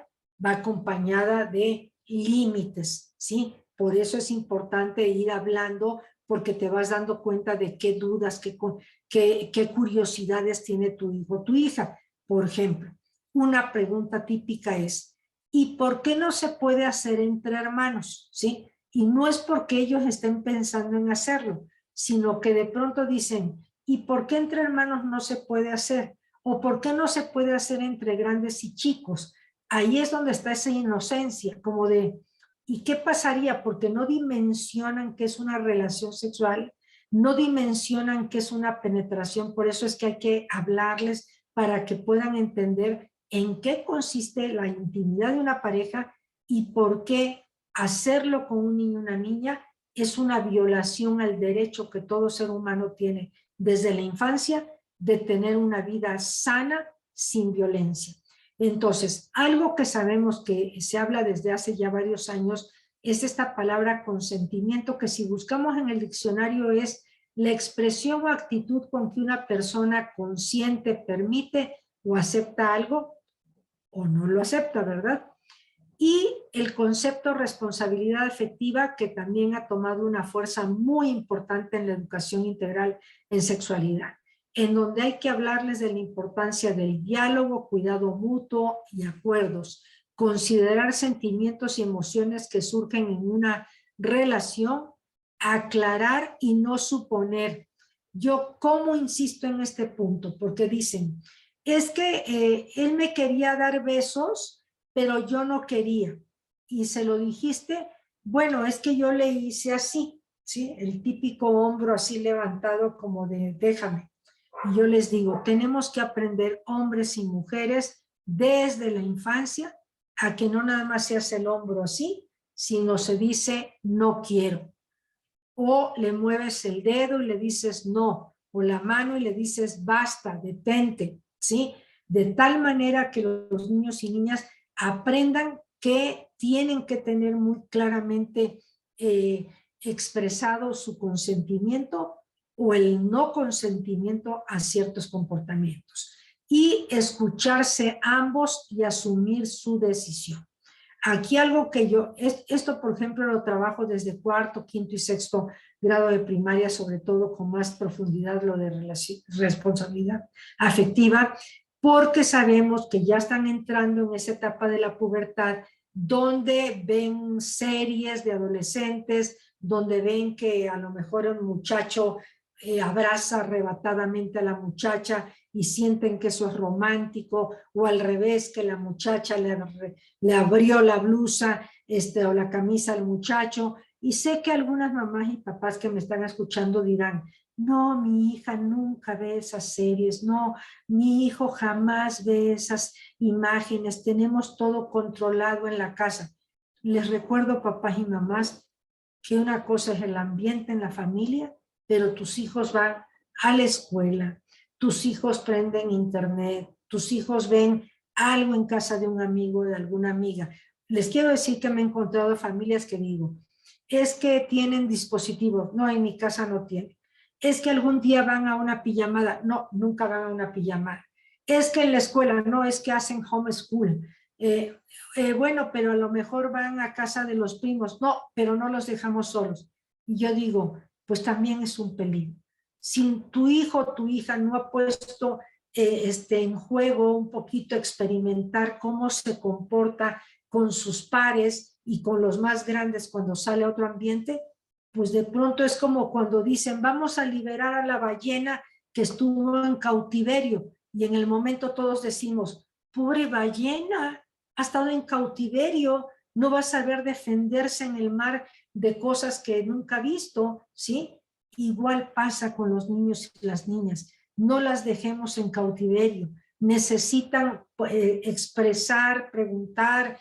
[SPEAKER 2] va acompañada de límites, ¿sí? Por eso es importante ir hablando porque te vas dando cuenta de qué dudas, qué curiosidades tiene tu hijo o tu hija. Por ejemplo, una pregunta típica es, ¿y por qué no se puede hacer entre hermanos? ¿Sí? Y no es porque ellos estén pensando en hacerlo, sino que de pronto dicen, ¿y por qué entre hermanos no se puede hacer? ¿O por qué no se puede hacer entre grandes y chicos? Ahí es donde está esa inocencia, como de, ¿y qué pasaría? Porque no dimensionan que es una relación sexual, no dimensionan que es una penetración, por eso es que hay que hablarles para que puedan entender en qué consiste la intimidad de una pareja y por qué hacerlo con un niño o una niña es una violación al derecho que todo ser humano tiene desde la infancia de tener una vida sana sin violencia. Entonces, algo que sabemos que se habla desde hace ya varios años es esta palabra consentimiento, que si buscamos en el diccionario es la expresión o actitud con que una persona consciente, permite o acepta algo o no lo acepta, ¿verdad? Y el concepto responsabilidad afectiva, que también ha tomado una fuerza muy importante en la educación integral en sexualidad, en donde hay que hablarles de la importancia del diálogo, cuidado mutuo y acuerdos, considerar sentimientos y emociones que surgen en una relación, aclarar y no suponer. Yo, ¿cómo insisto en este punto? Porque dicen, es que él me quería dar besos, pero yo no quería. Y se lo dijiste, bueno, es que yo le hice así, ¿sí? El típico hombro así levantado como de déjame. Y yo les digo, tenemos que aprender hombres y mujeres desde la infancia a que no nada más se hace el hombro así, sino se dice no quiero. O le mueves el dedo y le dices no, o la mano y le dices basta, detente, ¿sí? De tal manera que los niños y niñas aprendan que tienen que tener muy claramente expresado su consentimiento o el no consentimiento a ciertos comportamientos y escucharse ambos y asumir su decisión. Aquí algo que esto por ejemplo lo trabajo desde cuarto, quinto y sexto grado de primaria, sobre todo con más profundidad lo de responsabilidad afectiva, porque sabemos que ya están entrando en esa etapa de la pubertad donde ven series de adolescentes, donde ven que a lo mejor un muchacho abraza arrebatadamente a la muchacha y sienten que eso es romántico, o al revés, que la muchacha le abrió la blusa o la camisa al muchacho. Y sé que algunas mamás y papás que me están escuchando dirán, no, mi hija nunca ve esas series, no, mi hijo jamás ve esas imágenes, tenemos todo controlado en la casa. Les recuerdo, papás y mamás, que una cosa es el ambiente en la familia, pero tus hijos van a la escuela, tus hijos prenden internet, tus hijos ven algo en casa de un amigo o de alguna amiga. Les quiero decir que me he encontrado familias que digo, es que tienen dispositivos, no, en mi casa no tienen. Es que algún día van a una pijamada, no, nunca van a una pijamada. Es que en la escuela, no, es que hacen homeschool. Bueno, pero a lo mejor van a casa de los primos, no, pero no los dejamos solos. Y yo digo, pues también es un peligro. Si tu hijo o tu hija no ha puesto en juego un poquito experimentar cómo se comporta con sus pares y con los más grandes cuando sale a otro ambiente, pues de pronto es como cuando dicen vamos a liberar a la ballena que estuvo en cautiverio y en el momento todos decimos, pobre ballena, ha estado en cautiverio, no va a saber defenderse en el mar de cosas que nunca ha visto, ¿sí? Igual pasa con los niños y las niñas. No las dejemos en cautiverio. Necesitan expresar, preguntar,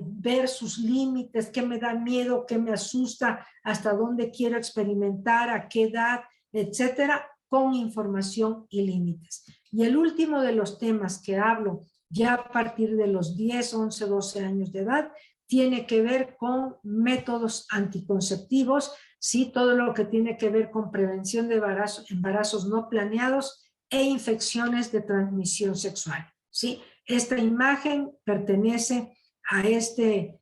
[SPEAKER 2] ver sus límites, qué me da miedo, qué me asusta, hasta dónde quiero experimentar, a qué edad, etcétera, con información y límites. Y el último de los temas que hablo ya a partir de los 10, 11, 12 años de edad tiene que ver con métodos anticonceptivos, ¿sí? Todo lo que tiene que ver con prevención de embarazos no planeados e infecciones de transmisión sexual, ¿sí? Esta imagen pertenece a este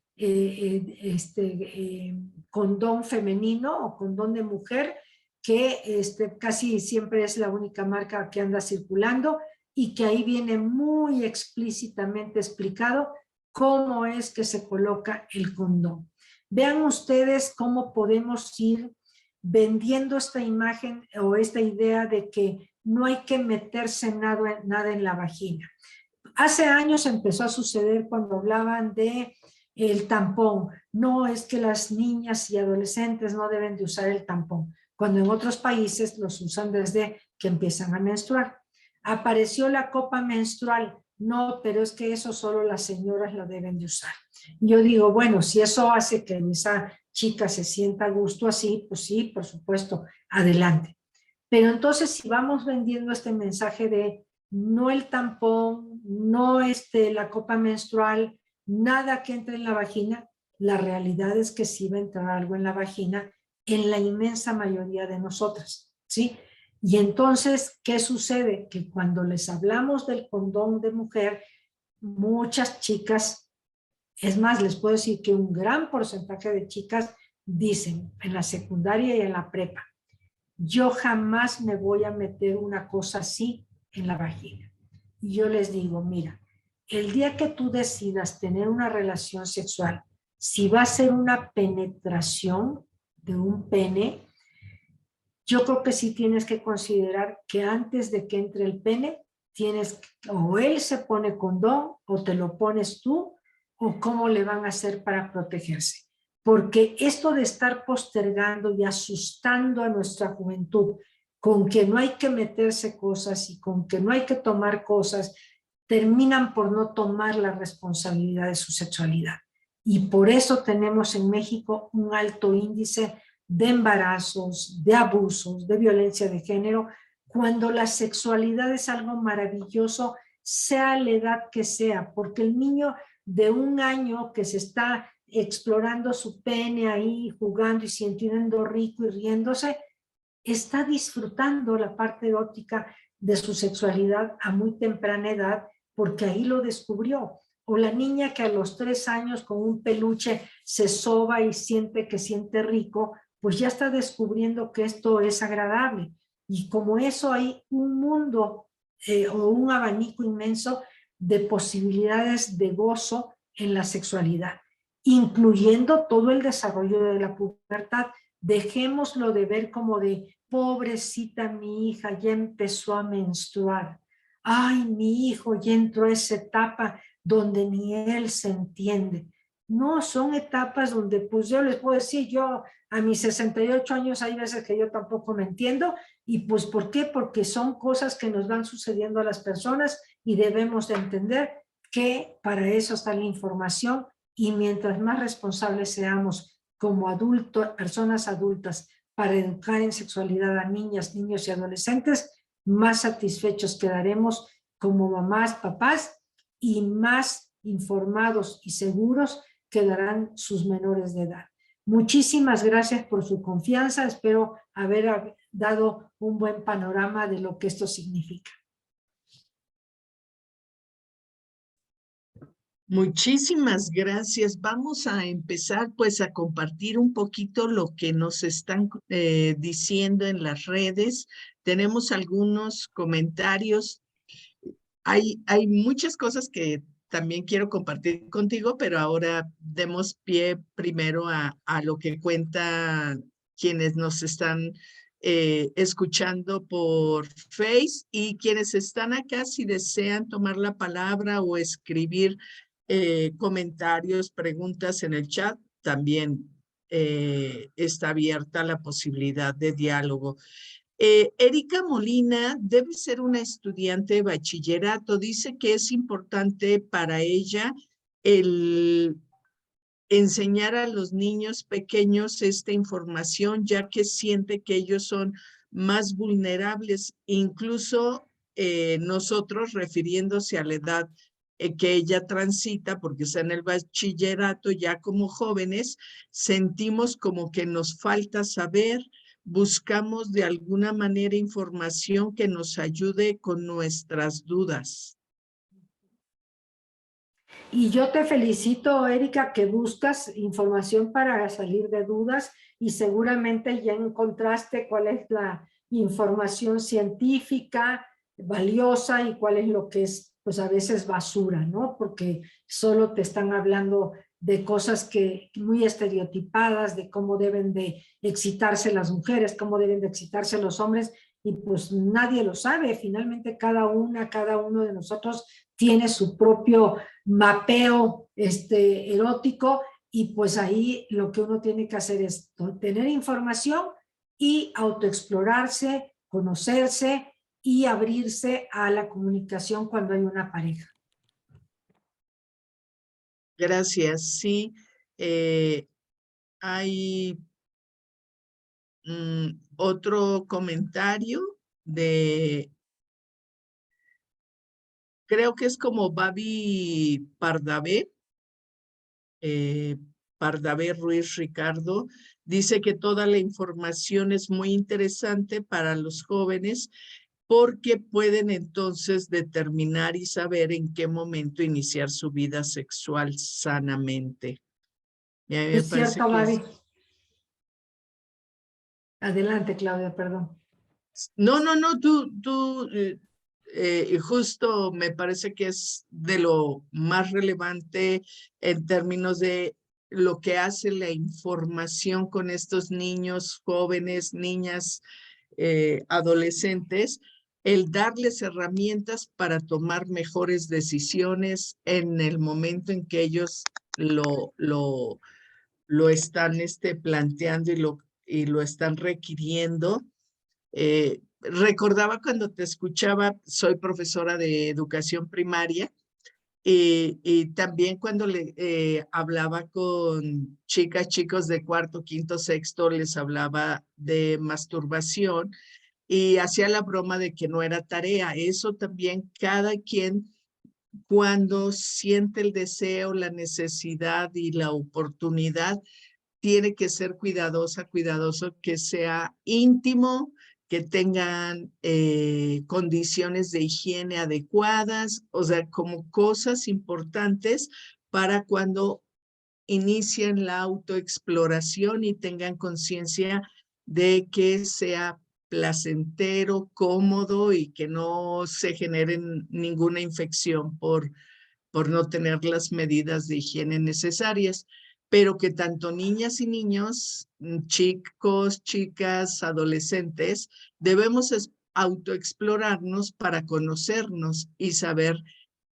[SPEAKER 2] condón femenino o condón de mujer, que casi siempre es la única marca que anda circulando y que ahí viene muy explícitamente explicado cómo es que se coloca el condón. Vean ustedes cómo podemos ir vendiendo esta imagen o esta idea de que no hay que meterse nada en la vagina. Hace años empezó a suceder cuando hablaban de el tampón. No, es que las niñas y adolescentes no deben de usar el tampón, cuando en otros países los usan desde que empiezan a menstruar. Apareció la copa menstrual. No, pero es que eso solo las señoras lo deben de usar. Yo digo, bueno, si eso hace que esa chica se sienta a gusto así, pues sí, por supuesto, adelante. Pero entonces si vamos vendiendo este mensaje de no el tampón, no la copa menstrual, nada que entre en la vagina, la realidad es que sí va a entrar algo en la vagina en la inmensa mayoría de nosotras, ¿sí? Y entonces, ¿qué sucede? Que cuando les hablamos del condón de mujer, muchas chicas, es más, les puedo decir que un gran porcentaje de chicas dicen en la secundaria y en la prepa, yo jamás me voy a meter una cosa así en la vagina. Y yo les digo, mira, el día que tú decidas tener una relación sexual, si va a ser una penetración de un pene, yo creo que sí tienes que considerar que antes de que entre el pene, o él se pone condón, o te lo pones tú, o cómo le van a hacer para protegerse. Porque esto de estar postergando y asustando a nuestra juventud con que no hay que meterse cosas y con que no hay que tomar cosas, terminan por no tomar la responsabilidad de su sexualidad. Y por eso tenemos en México un alto índice de embarazos, de abusos, de violencia de género, cuando la sexualidad es algo maravilloso, sea la edad que sea, porque el niño de 1 año que se está explorando su pene ahí, jugando y sintiendo rico y riéndose, está disfrutando la parte erótica de su sexualidad a muy temprana edad, porque ahí lo descubrió. O la niña que a los 3 años con un peluche se soba y siente que siente rico, pues ya está descubriendo que esto es agradable. Y como eso hay un mundo o un abanico inmenso de posibilidades de gozo en la sexualidad, incluyendo todo el desarrollo de la pubertad. Dejémoslo de ver como de, pobrecita mi hija, ya empezó a menstruar. Ay, mi hijo ya entró a esa etapa donde ni él se entiende. No, son etapas donde pues yo les puedo decir, yo a mis 68 años hay veces que yo tampoco me entiendo. ¿Y pues por qué? Porque son cosas que nos van sucediendo a las personas y debemos de entender que para eso está la información, y mientras más responsables seamos como adultos, personas adultas, para educar en sexualidad a niñas, niños y adolescentes, más satisfechos quedaremos como mamás, papás, y más informados y seguros quedarán sus menores de edad. Muchísimas gracias por su confianza. Espero haber dado un buen panorama de lo que esto significa.
[SPEAKER 1] Muchísimas gracias. Vamos a empezar pues a compartir un poquito lo que nos están diciendo en las redes. Tenemos algunos comentarios. Hay muchas cosas que también quiero compartir contigo, pero ahora demos pie primero a lo que cuentan quienes nos están escuchando por Face, y quienes están acá, si desean tomar la palabra o escribir comentarios, preguntas en el chat, también está abierta la posibilidad de diálogo. Erika Molina debe ser una estudiante de bachillerato. Dice que es importante para ella el enseñar a los niños pequeños esta información, ya que siente que ellos son más vulnerables, incluso nosotros, refiriéndose a la edad que ella transita, porque está en el bachillerato ya como jóvenes, sentimos como que nos falta saber, buscamos de alguna manera información que nos ayude con nuestras dudas.
[SPEAKER 2] Y yo te felicito, Erika, que buscas información para salir de dudas y seguramente ya encontraste cuál es la información científica valiosa y cuál es lo que es, pues a veces basura, ¿no? Porque solo te están hablando de cosas que muy estereotipadas, de cómo deben de excitarse las mujeres, cómo deben de excitarse los hombres, y pues nadie lo sabe. Finalmente cada uno de nosotros tiene su propio mapeo erótico, y pues ahí lo que uno tiene que hacer es tener información y autoexplorarse, conocerse y abrirse a la comunicación cuando hay una pareja.
[SPEAKER 1] Gracias. Sí, hay otro comentario de, creo que es como Babi Pardavé, Pardavé Ruiz Ricardo, dice que toda la información es muy interesante para los jóvenes porque pueden entonces determinar y saber en qué momento iniciar su vida sexual sanamente. Y a mí me
[SPEAKER 2] Es
[SPEAKER 1] parece
[SPEAKER 2] cierto,
[SPEAKER 1] que
[SPEAKER 2] Gaby. Adelante, Claudia, perdón.
[SPEAKER 1] No, tú, justo me parece que es de lo más relevante en términos de lo que hace la información con estos niños, jóvenes, niñas, adolescentes, el darles herramientas para tomar mejores decisiones en el momento en que ellos lo están planteando y lo están requiriendo. Recordaba cuando te escuchaba, soy profesora de educación primaria, y también cuando hablaba con chicas, chicos de cuarto, quinto, sexto, les hablaba de masturbación y hacía la broma de que no era tarea. Eso también cada quien, cuando siente el deseo, la necesidad y la oportunidad, tiene que ser cuidadoso, que sea íntimo, que tengan condiciones de higiene adecuadas, o sea, como cosas importantes para cuando inicien la autoexploración y tengan conciencia de que sea placentero, cómodo y que no se generen ninguna infección por no tener las medidas de higiene necesarias, pero que tanto niñas y niños, chicos, chicas, adolescentes, debemos autoexplorarnos para conocernos y saber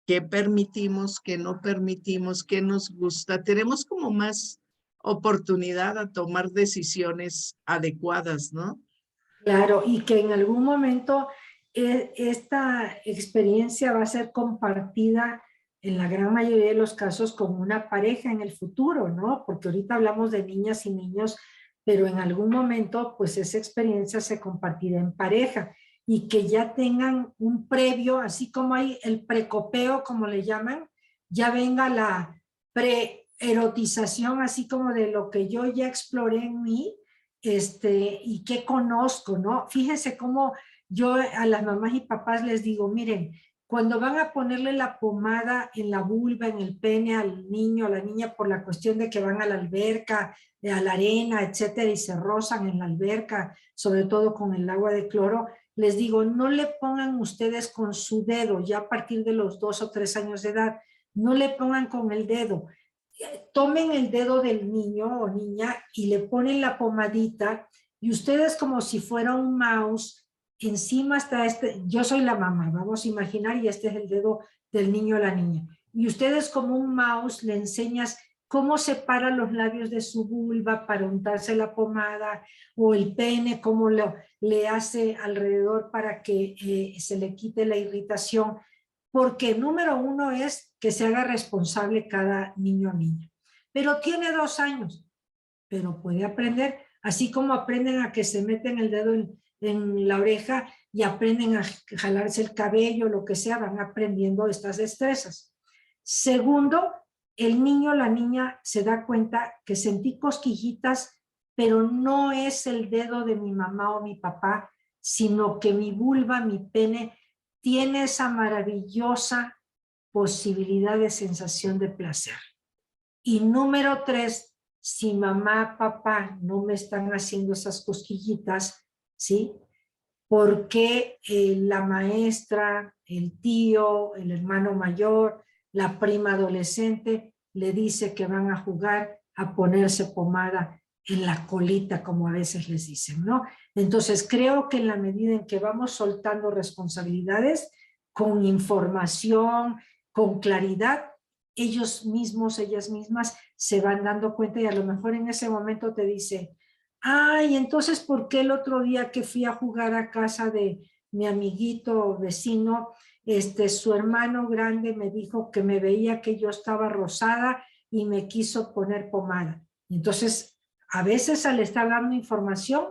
[SPEAKER 1] qué permitimos, qué no permitimos, qué nos gusta. Tenemos como más oportunidad a tomar decisiones adecuadas, ¿no?
[SPEAKER 2] Claro, y que en algún momento esta experiencia va a ser compartida en la gran mayoría de los casos con una pareja en el futuro, ¿no? Porque ahorita hablamos de niñas y niños, pero en algún momento pues esa experiencia se compartirá en pareja y que ya tengan un previo, así como hay el precopeo, como le llaman, ya venga la preerotización, así como de lo que yo ya exploré en mí, y qué conozco, ¿no? Fíjense cómo yo a las mamás y papás les digo, miren, cuando van a ponerle la pomada en la vulva, en el pene al niño, a la niña, por la cuestión de que van a la alberca, a la arena, etcétera, y se rozan en la alberca, sobre todo con el agua de cloro, les digo, no le pongan ustedes con su dedo, ya a partir de los 2 o 3 años de edad, no le pongan con el dedo. Tomen el dedo del niño o niña y le ponen la pomadita, y ustedes como si fuera un mouse, encima está yo soy la mamá, vamos a imaginar, y este es el dedo del niño o la niña, y ustedes como un mouse le enseñas cómo separa los labios de su vulva para untarse la pomada, o el pene, cómo le hace alrededor para que se le quite la irritación, porque número uno es que se haga responsable cada niño o niña. Pero tiene 2 años, pero puede aprender, así como aprenden a que se meten el dedo en la oreja y aprenden a jalarse el cabello, lo que sea, van aprendiendo estas destrezas. Segundo, el niño o la niña se da cuenta que sentí cosquillitas, pero no es el dedo de mi mamá o mi papá, sino que mi vulva, mi pene, tiene esa maravillosa posibilidad de sensación de placer. Y número 3, si mamá, papá no me están haciendo esas cosquillitas, ¿sí? ¿Por qué la maestra, el tío, el hermano mayor, la prima adolescente le dice que van a jugar a ponerse pomada en la colita, como a veces les dicen, ¿no? Entonces creo que en la medida en que vamos soltando responsabilidades, con información, con claridad, ellos mismos, ellas mismas se van dando cuenta y a lo mejor en ese momento te dice, ay, entonces, ¿por qué el otro día que fui a jugar a casa de mi amiguito o vecino, su hermano grande me dijo que me veía que yo estaba rosada y me quiso poner pomada? Entonces, a veces al estar dando información,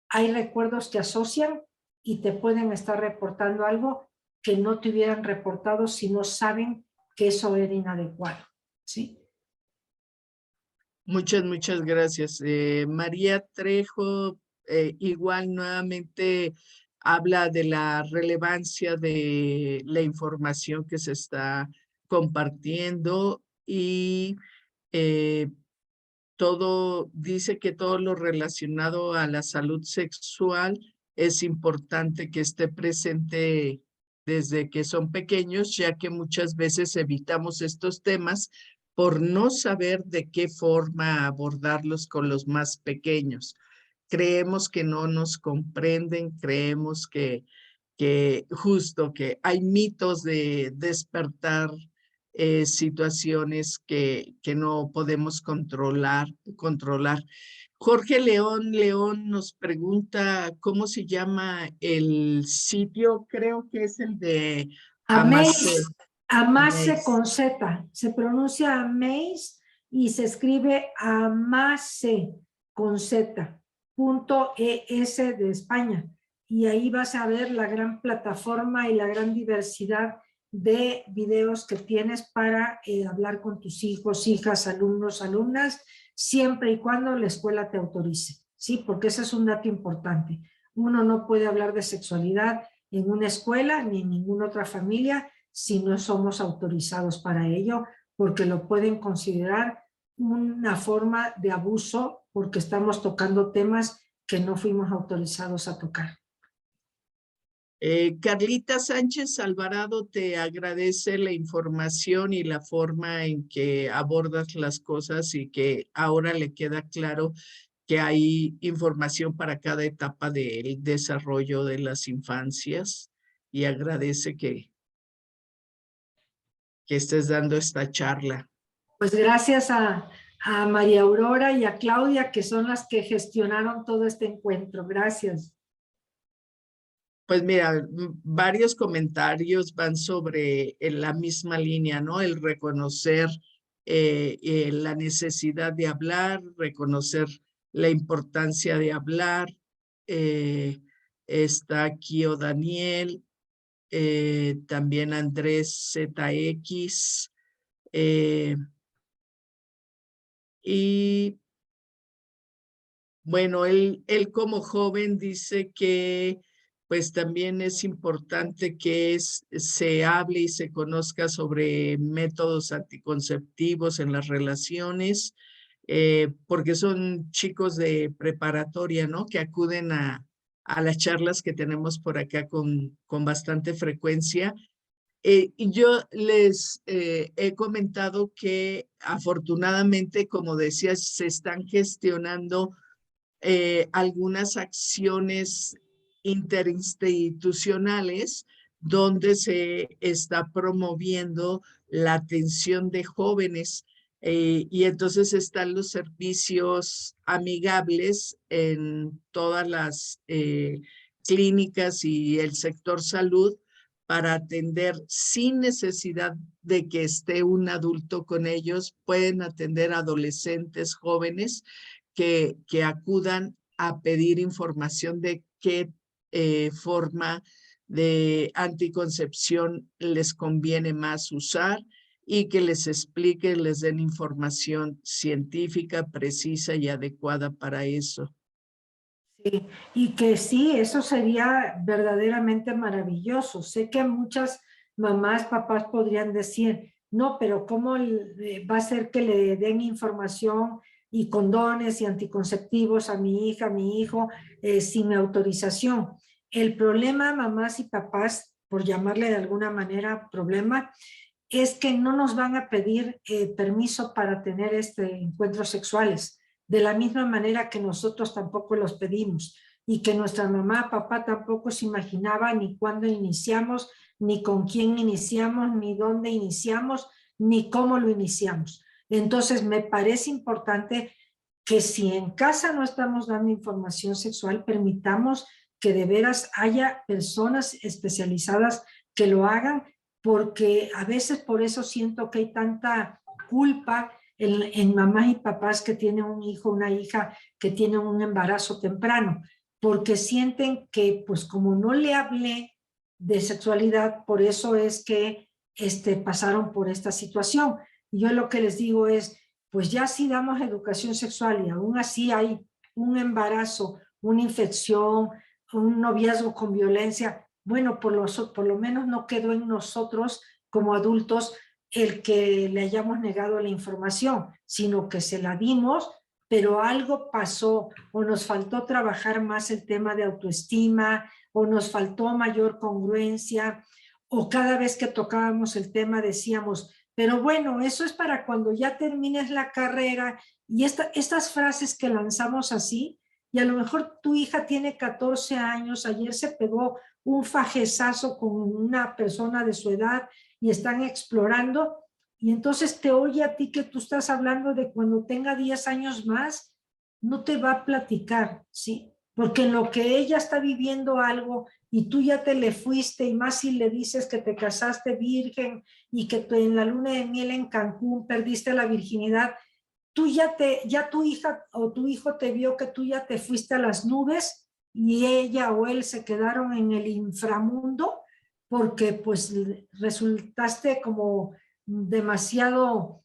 [SPEAKER 2] hay recuerdos que asocian y te pueden estar reportando algo que no te hubieran reportado si no saben que eso era inadecuado, ¿sí?
[SPEAKER 1] Muchas gracias. María Trejo, igual nuevamente habla de la relevancia de la información que se está compartiendo y eh, dice que todo lo relacionado a la salud sexual es importante que esté presente desde que son pequeños, ya que muchas veces evitamos estos temas por no saber de qué forma abordarlos con los más pequeños. Creemos que no nos comprenden, creemos que justo que hay mitos de despertar situaciones que no podemos controlar. Jorge León nos pregunta cómo se llama el sitio, creo que es el de Amace.
[SPEAKER 2] Amase con Z, se pronuncia Amaze y se escribe Amase con Z, .es de España. Y ahí vas a ver la gran plataforma y la gran diversidad de videos que tienes para hablar con tus hijos, hijas, alumnos, alumnas, siempre y cuando la escuela te autorice, ¿sí? Porque ese es un dato importante. Uno no puede hablar de sexualidad en una escuela ni en ninguna otra familia si no somos autorizados para ello, porque lo pueden considerar una forma de abuso porque estamos tocando temas que no fuimos autorizados a tocar.
[SPEAKER 1] Carlita Sánchez Alvarado te agradece la información y la forma en que abordas las cosas y que ahora le queda claro que hay información para cada etapa del desarrollo de las infancias y agradece que estés dando esta charla.
[SPEAKER 2] Pues gracias a María Aurora y a Claudia, que son las que gestionaron todo este encuentro. Gracias.
[SPEAKER 1] Pues mira, varios comentarios van sobre la misma línea, ¿no? El reconocer la necesidad de hablar, reconocer la importancia de hablar. Está aquí Daniel, también Andrés ZX. Y bueno, él como joven dice que pues también es importante que se hable y se conozca sobre métodos anticonceptivos en las relaciones, porque son chicos de preparatoria, ¿no? Que acuden a las charlas que tenemos por acá con bastante frecuencia. Y yo les he comentado que afortunadamente, como decías, se están gestionando algunas acciones interinstitucionales donde se está promoviendo la atención de jóvenes y entonces están los servicios amigables en todas las clínicas y el sector salud para atender sin necesidad de que esté un adulto con ellos. Pueden atender adolescentes, jóvenes que acudan a pedir información de qué forma de anticoncepción les conviene más usar y que les explique, les den información científica, precisa y adecuada para eso.
[SPEAKER 2] Sí, y que sí, eso sería verdaderamente maravilloso. Sé que muchas mamás, papás podrían decir, no, pero ¿cómo va a ser que le den información y condones y anticonceptivos a mi hija, a mi hijo, sin mi autorización? El problema, mamás y papás, por llamarle de alguna manera problema, es que no nos van a pedir permiso para tener encuentros sexuales, de la misma manera que nosotros tampoco los pedimos y que nuestra mamá, papá tampoco se imaginaba ni cuándo iniciamos, ni con quién iniciamos, ni dónde iniciamos, ni cómo lo iniciamos. Entonces me parece importante que si en casa no estamos dando información sexual, permitamos que de veras haya personas especializadas que lo hagan, porque a veces por eso siento que hay tanta culpa en mamás y papás que tienen un hijo, una hija que tiene un embarazo temprano, porque sienten que pues como no le hablé de sexualidad, por eso es que pasaron por esta situación. Y yo lo que les digo es, pues ya si damos educación sexual y aún así hay un embarazo, una infección, un noviazgo con violencia, bueno, por lo menos no quedó en nosotros como adultos el que le hayamos negado la información, sino que se la dimos, pero algo pasó o nos faltó trabajar más el tema de autoestima o nos faltó mayor congruencia o cada vez que tocábamos el tema decíamos, pero bueno, eso es para cuando ya termines la carrera y estas frases que lanzamos así, y a lo mejor tu hija tiene 14 años, ayer se pegó un fajezazo con una persona de su edad y están explorando, y entonces te oye a ti que tú estás hablando de cuando tenga 10 años más, no te va a platicar, ¿sí? Porque en lo que ella está viviendo algo y tú ya te le fuiste, y más si le dices que te casaste virgen y que en la luna de miel en Cancún perdiste la virginidad, tú ya tu hija o tu hijo te vio que tú ya te fuiste a las nubes y ella o él se quedaron en el inframundo porque pues resultaste como demasiado,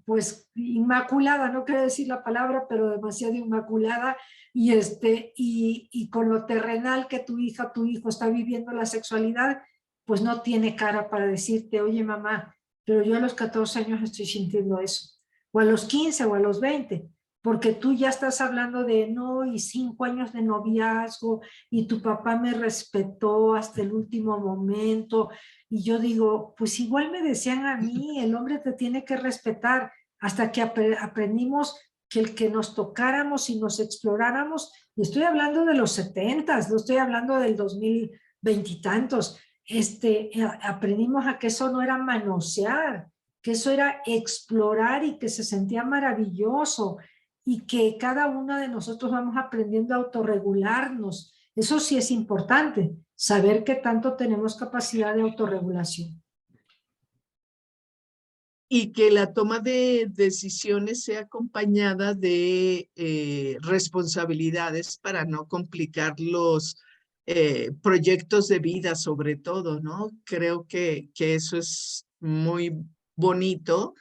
[SPEAKER 2] pues inmaculada, no quiero decir la palabra, pero demasiado inmaculada y con lo terrenal que tu hija, tu hijo está viviendo la sexualidad, pues no tiene cara para decirte, oye mamá, pero yo a los 14 años estoy sintiendo eso, o a los 15 o a los 20, porque tú ya estás hablando de no, y 5 años de noviazgo, y tu papá me respetó hasta el último momento, y yo digo, pues igual me decían a mí, el hombre te tiene que respetar, hasta que aprendimos que el que nos tocáramos y nos exploráramos, y estoy hablando de los 70s, no estoy hablando del 2020 y tantos, aprendimos a que eso no era manosear, que eso era explorar y que se sentía maravilloso y que cada uno de nosotros vamos aprendiendo a autorregularnos. Eso sí es importante, saber qué tanto tenemos capacidad de autorregulación.
[SPEAKER 1] Y que la toma de decisiones sea acompañada de responsabilidades para no complicar los proyectos de vida, sobre todo, ¿no? Creo que eso es muy bonito,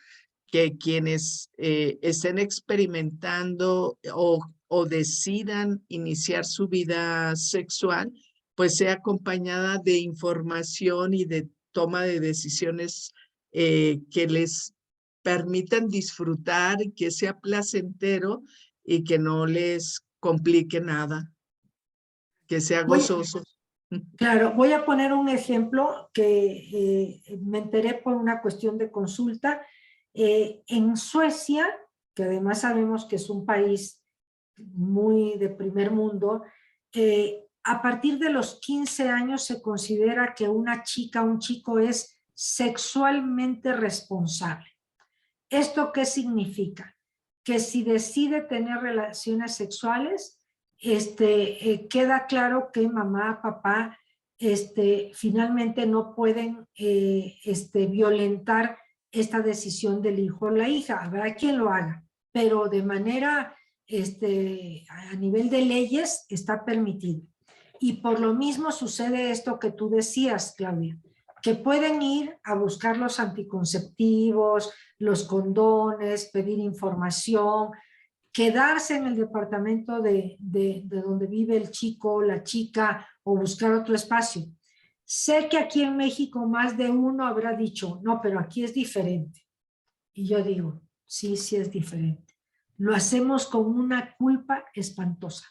[SPEAKER 1] que quienes estén experimentando o decidan iniciar su vida sexual, pues sea acompañada de información y de toma de decisiones que les permitan disfrutar, que sea placentero y que no les complique nada, que sea gozoso.
[SPEAKER 2] Claro, voy a poner un ejemplo que me enteré por una cuestión de consulta. En Suecia, que además sabemos que es un país muy de primer mundo, a partir de los 15 años se considera que una chica, un chico es sexualmente responsable. ¿Esto qué significa? Que si decide tener relaciones sexuales, queda claro que mamá, papá, finalmente no pueden violentar esta decisión del hijo o la hija. Habrá quien lo haga, pero de manera, a nivel de leyes está permitido. Y por lo mismo sucede esto que tú decías, Claudia, que pueden ir a buscar los anticonceptivos, los condones, pedir información, quedarse en el departamento de donde vive el chico o la chica o buscar otro espacio. Sé que aquí en México más de uno habrá dicho, no, pero aquí es diferente. Y yo digo, sí, sí es diferente. Lo hacemos con una culpa espantosa.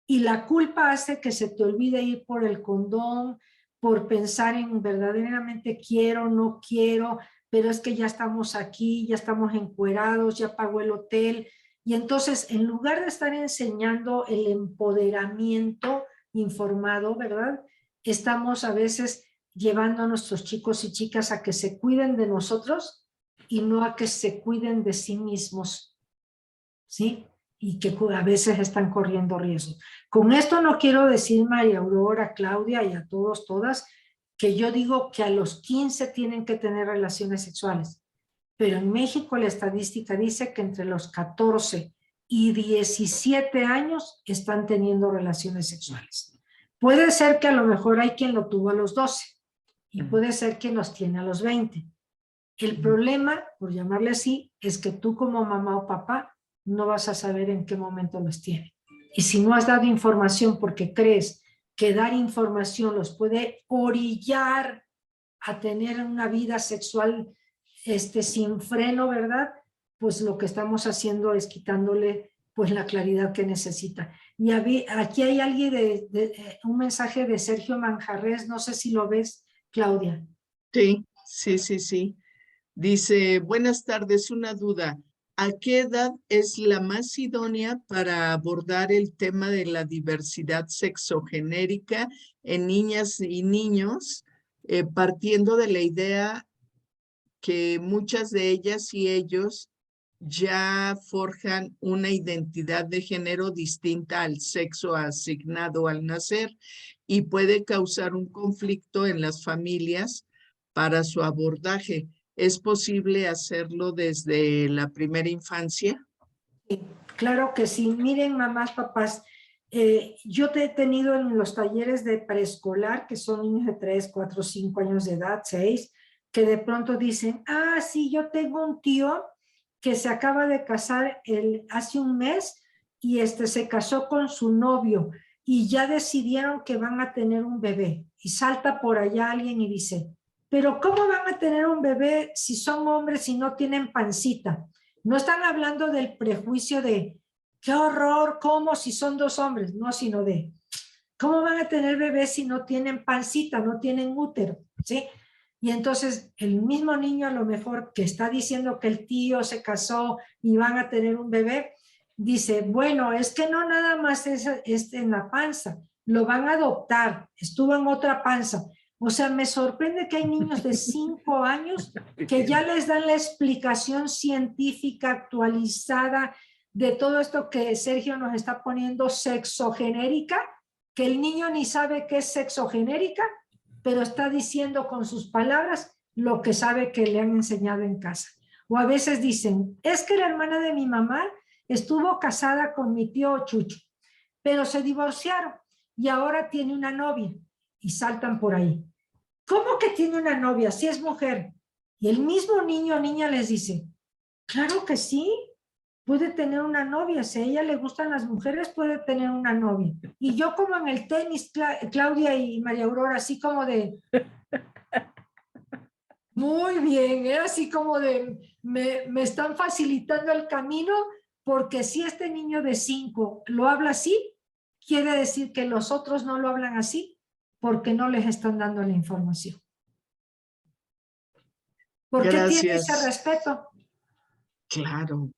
[SPEAKER 2] Y la culpa hace que se te olvide ir por el condón, por pensar en verdaderamente quiero, no quiero, pero es que ya estamos aquí, ya estamos encuerados, ya pagó el hotel. Y entonces, en lugar de estar enseñando el empoderamiento informado, ¿verdad? Estamos a veces llevando a nuestros chicos y chicas a que se cuiden de nosotros y no a que se cuiden de sí mismos, ¿sí? Y que a veces están corriendo riesgos. Con esto no quiero decir, María Aurora, Claudia y a todos, todas, que yo digo que a los 15 tienen que tener relaciones sexuales, pero en México la estadística dice que entre los 14 y 17 años están teniendo relaciones sexuales. Puede ser que a lo mejor hay quien lo tuvo a los 12 y puede ser quien los tiene a los 20. El problema, por llamarle así, es que tú como mamá o papá no vas a saber en qué momento los tiene. Y si no has dado información porque crees que dar información los puede orillar a tener una vida sexual sin freno, ¿verdad? Pues lo que estamos haciendo es quitándole pues la claridad que necesita. Y aquí hay alguien un mensaje de Sergio Manjarres, no sé si lo ves, Claudia.
[SPEAKER 1] Sí, sí, sí, sí. Dice, buenas tardes, una duda. ¿A qué edad es la más idónea para abordar el tema de la diversidad sexogenérica en niñas y niños, partiendo de la idea que muchas de ellas y ellos ya forjan una identidad de género distinta al sexo asignado al nacer y puede causar un conflicto en las familias para su abordaje? ¿Es posible hacerlo desde la primera infancia?
[SPEAKER 2] Sí, claro que sí. Miren, mamás, papás, yo te he tenido en los talleres de preescolar, que son niños de 3, 4, 5 años de edad, 6, que de pronto dicen, ah, sí, yo tengo un tío que se acaba de casar hace un mes y se casó con su novio y ya decidieron que van a tener un bebé. Y salta por allá alguien y dice, pero ¿cómo van a tener un bebé si son hombres y no tienen pancita? No están hablando del prejuicio de qué horror, cómo si son dos hombres, no, sino de cómo van a tener bebés si no tienen pancita, no tienen útero, ¿sí? Y entonces el mismo niño a lo mejor que está diciendo que el tío se casó y van a tener un bebé, dice, bueno, es que no nada más es en la panza, lo van a adoptar, estuvo en otra panza. O sea, me sorprende que hay niños de 5 años que ya les dan la explicación científica actualizada de todo esto que Sergio nos está poniendo sexogenérica, que el niño ni sabe qué es sexogenérica, pero está diciendo con sus palabras lo que sabe que le han enseñado en casa. O a veces dicen, es que la hermana de mi mamá estuvo casada con mi tío Chucho, pero se divorciaron y ahora tiene una novia y saltan por ahí. ¿Cómo que tiene una novia si es mujer? Y el mismo niño o niña les dice, claro que sí, puede tener una novia, si a ella le gustan las mujeres, puede tener una novia. Y yo como en el tenis, Claudia y María Aurora, así como de, muy bien, así como de, me están facilitando el camino, porque si este niño de 5 lo habla así, quiere decir que los otros no lo hablan así, porque no les están dando la información. ¿Por qué tiene ese
[SPEAKER 1] Gracias.
[SPEAKER 2] respeto?
[SPEAKER 1] Claro,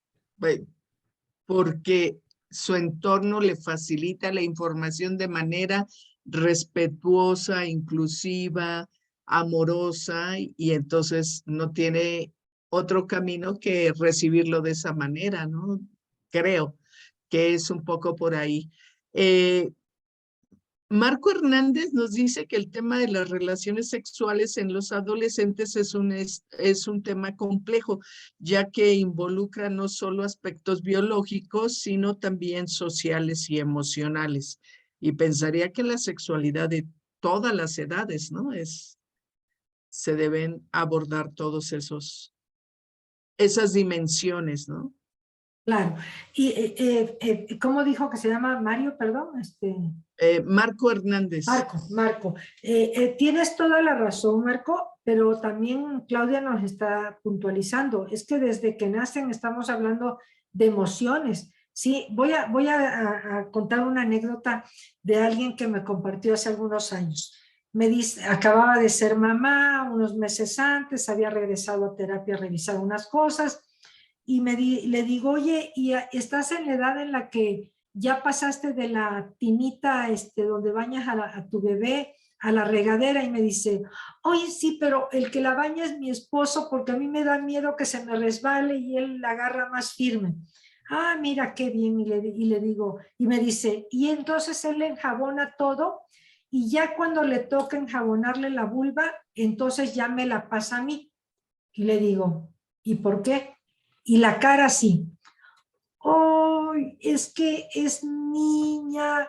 [SPEAKER 1] porque su entorno le facilita la información de manera respetuosa, inclusiva, amorosa, y entonces no tiene otro camino que recibirlo de esa manera, ¿no? Creo que es un poco por ahí. Marco Hernández nos dice que el tema de las relaciones sexuales en los adolescentes es un tema complejo, ya que involucra no solo aspectos biológicos, sino también sociales y emocionales. Y pensaría que la sexualidad de todas las edades, ¿no? Es se deben abordar todos esas dimensiones, ¿no?
[SPEAKER 2] Claro. Y ¿cómo dijo que se llama Mario? Perdón,
[SPEAKER 1] Marco Hernández.
[SPEAKER 2] Marco. Tienes toda la razón, Marco, pero también Claudia nos está puntualizando. Es que desde que nacen estamos hablando de emociones. Sí, voy a contar una anécdota de alguien que me compartió hace algunos años. Me dice, acababa de ser mamá unos meses antes, había regresado a terapia a revisar unas cosas y le digo, oye, ¿y estás en la edad en la que ya pasaste de la tinita donde bañas a tu bebé a la regadera? Y me dice, oye, sí, pero el que la baña es mi esposo porque a mí me da miedo que se me resbale y él la agarra más firme. Ah, mira qué bien. Y le digo, y me dice, y entonces él le enjabona todo y ya cuando le toca enjabonarle la vulva, entonces ya me la pasa a mí. Y le digo, ¿y por qué? Y la cara así. ¡Oh, es que es niña!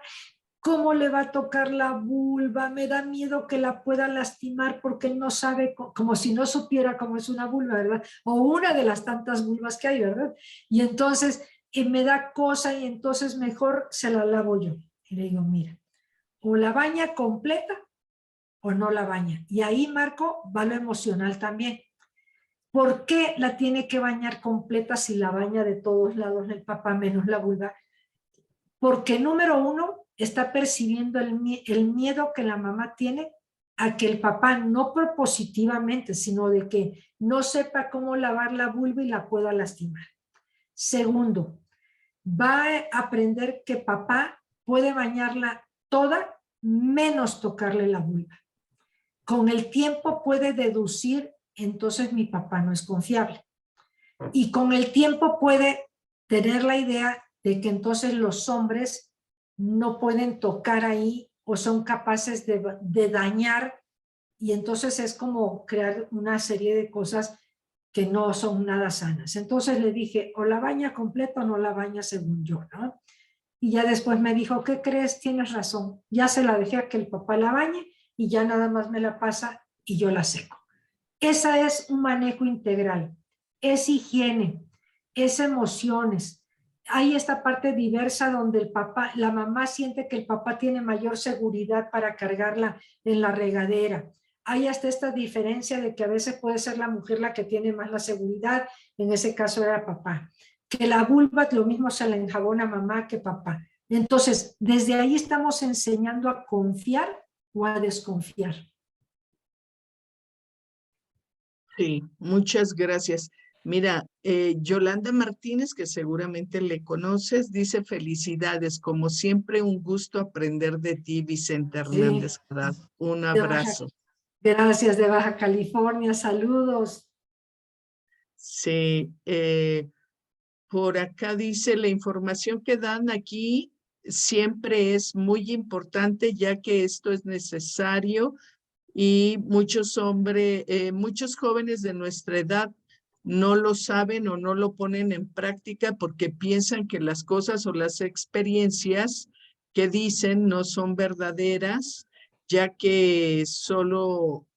[SPEAKER 2] ¿Cómo le va a tocar la vulva? Me da miedo que la pueda lastimar porque no sabe, como si no supiera cómo es una vulva, ¿verdad? O una de las tantas vulvas que hay, ¿verdad? Y entonces me da cosa y entonces mejor se la lavo yo. Y le digo, mira, o la baña completa o no la baña. Y ahí, Marco, va lo emocional también. ¿Por qué la tiene que bañar completa si la baña de todos lados el papá menos la vulva? Porque número uno, está percibiendo el miedo que la mamá tiene a que el papá no propositivamente, sino de que no sepa cómo lavar la vulva y la pueda lastimar. Segundo, va a aprender que papá puede bañarla toda menos tocarle la vulva. Con el tiempo puede deducir, entonces mi papá no es confiable. Y con el tiempo puede tener la idea de que entonces los hombres no pueden tocar ahí o son capaces de dañar, y entonces es como crear una serie de cosas que no son nada sanas. Entonces le dije, o la baña completa o no la baña según yo, ¿no? Y ya después me dijo, ¿qué crees? Tienes razón. Ya se la dejé a que el papá la bañe y ya nada más me la pasa y yo la seco. Esa es un manejo integral. Es higiene, es emociones. Hay esta parte diversa donde el papá, la mamá siente que el papá tiene mayor seguridad para cargarla en la regadera. Hay hasta esta diferencia de que a veces puede ser la mujer la que tiene más la seguridad, en ese caso era papá. Que la vulva lo mismo se la enjabona mamá que papá. Entonces, desde ahí estamos enseñando a confiar o a desconfiar.
[SPEAKER 1] Sí, muchas gracias. Mira, Yolanda Martínez, que seguramente le conoces, dice felicidades, como siempre un gusto aprender de ti, Vicente
[SPEAKER 2] Sí,
[SPEAKER 1] Hernández Haddad. Un
[SPEAKER 2] de Baja,
[SPEAKER 1] abrazo.
[SPEAKER 2] gracias, de Baja California, saludos.
[SPEAKER 1] Sí, por acá dice, la información que dan aquí siempre es muy importante, ya que esto es necesario y muchos hombres, muchos jóvenes de nuestra edad no lo saben o no lo ponen en práctica porque piensan que las cosas o las experiencias que dicen no son verdaderas, ya que solo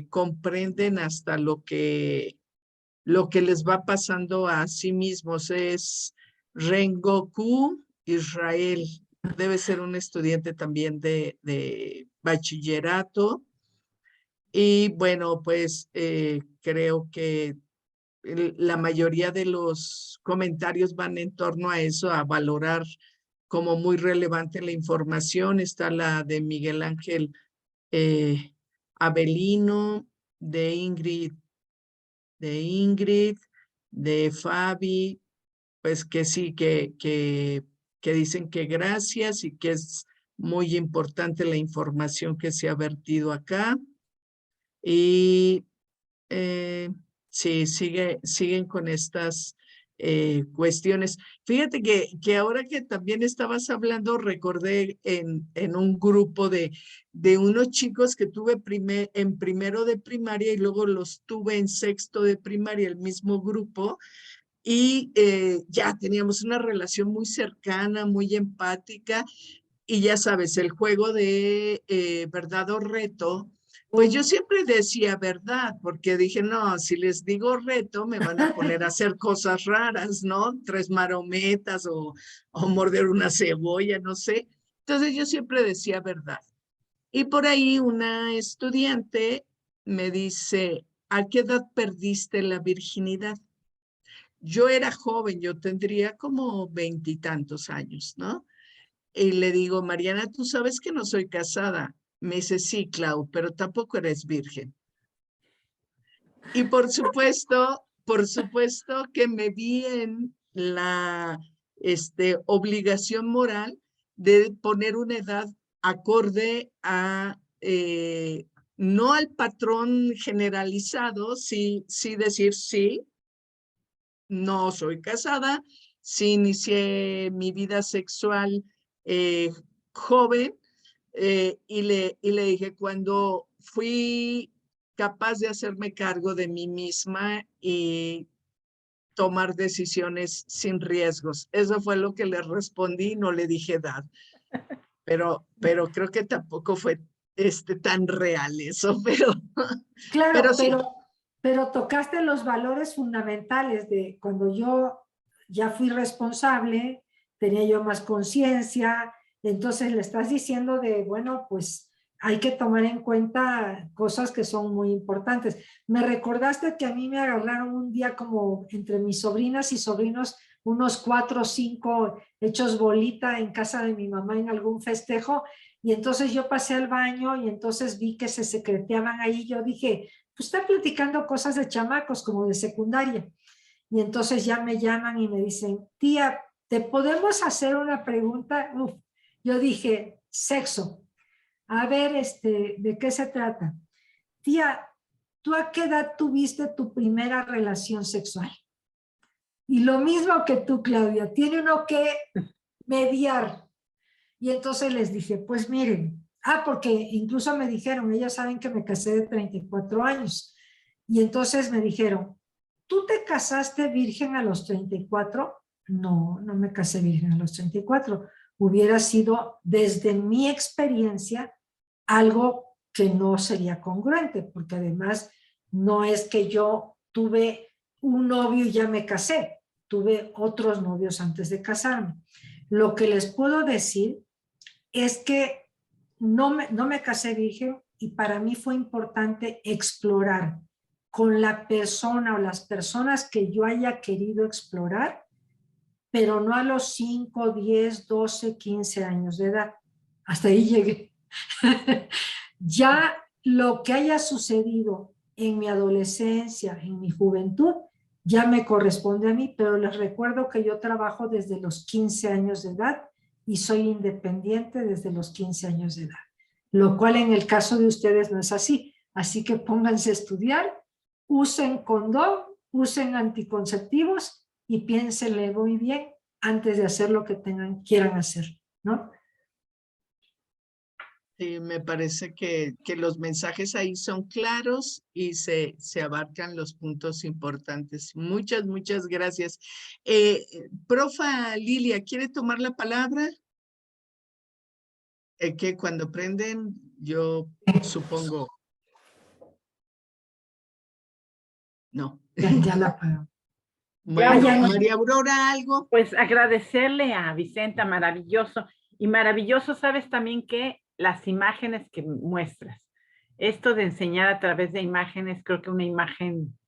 [SPEAKER 1] comprenden hasta lo que les va pasando a sí mismos. Es Rengoku Israel. Debe ser un estudiante también de bachillerato. Y bueno, pues creo que la mayoría de los comentarios van en torno a eso, a valorar como muy relevante la información. Está la de Miguel Ángel Avelino, de Ingrid, de Fabi, pues que sí, que dicen que gracias y que es muy importante la información que se ha vertido acá. Y sí, siguen con estas cuestiones. Fíjate que ahora que también estabas hablando, recordé en un grupo de unos chicos que tuve en primero de primaria y luego los tuve en sexto de primaria, el mismo grupo, y ya teníamos una relación muy cercana, muy empática, y ya sabes, el juego de verdad o reto Pues yo siempre decía verdad, porque dije, no, si les digo reto, me van a poner a hacer cosas raras, ¿no? 3 marometas o morder una cebolla, no sé. Entonces yo siempre decía verdad. Y por ahí una estudiante me dice, ¿a qué edad perdiste la virginidad? Yo era joven, yo tendría como 20 y tantos años, ¿no? Y le digo, Mariana, ¿tú sabes que no soy casada? Me dice, sí, Clau, pero tampoco eres virgen. Y por supuesto que me vi en la obligación moral de poner una edad acorde a, no al patrón generalizado, sí decir sí, no soy casada, sí inicié mi vida sexual joven, y le dije, cuando fui capaz de hacerme cargo de mí misma y tomar decisiones sin riesgos. Eso fue lo que le respondí, no le dije edad, pero creo que tampoco fue tan real eso, pero
[SPEAKER 2] Claro,
[SPEAKER 1] sí.
[SPEAKER 2] pero tocaste los valores fundamentales de cuando yo ya fui responsable, tenía yo más conciencia, entonces le estás diciendo de, bueno, pues hay que tomar en cuenta cosas que son muy importantes. Me recordaste que a mí me agarraron un día como entre mis sobrinas y sobrinos, unos 4 o 5 hechos bolita en casa de mi mamá en algún festejo, y entonces yo pasé al baño y entonces vi que se secreteaban ahí. Yo dije, pues está platicando cosas de chamacos como de secundaria. Y entonces ya me llaman y me dicen, tía, ¿te podemos hacer una pregunta? Uf, yo dije, sexo. A ver, ¿de qué se trata? Tía, ¿tú a qué edad tuviste tu primera relación sexual? Y lo mismo que tú, Claudia, tiene uno que mediar. Y entonces les dije, pues miren, porque incluso me dijeron, ellas saben que me casé de 34 años. Y entonces me dijeron, ¿tú te casaste virgen a los 34? No, no me casé virgen a los 34. Hubiera sido, desde mi experiencia, algo que no sería congruente, porque además no es que yo tuve un novio y ya me casé, tuve otros novios antes de casarme. Lo que les puedo decir es que no me casé virgen, y para mí fue importante explorar con la persona o las personas que yo haya querido explorar, pero no a los 5, 10, 12, 15 años de edad. Hasta ahí llegué. Ya lo que haya sucedido en mi adolescencia, en mi juventud, ya me corresponde a mí, pero les recuerdo que yo trabajo desde los 15 años de edad y soy independiente desde los 15 años de edad, lo cual en el caso de ustedes no es así. Así que pónganse a estudiar, usen condón, usen anticonceptivos y piénsenle muy bien antes de hacer lo que quieran hacer, ¿no?
[SPEAKER 1] Sí, me parece que los mensajes ahí son claros y se abarcan los puntos importantes. Muchas gracias. Profa Lilia, ¿quiere tomar la palabra? Que cuando prenden, yo supongo, no.
[SPEAKER 2] Ya la puedo.
[SPEAKER 3] Ya,
[SPEAKER 1] Bueno, María Aurora, ¿algo?
[SPEAKER 4] Pues agradecerle a Vicenta, maravilloso. Y maravilloso, sabes también que las imágenes que muestras. Esto de enseñar a través de imágenes, creo que una imagen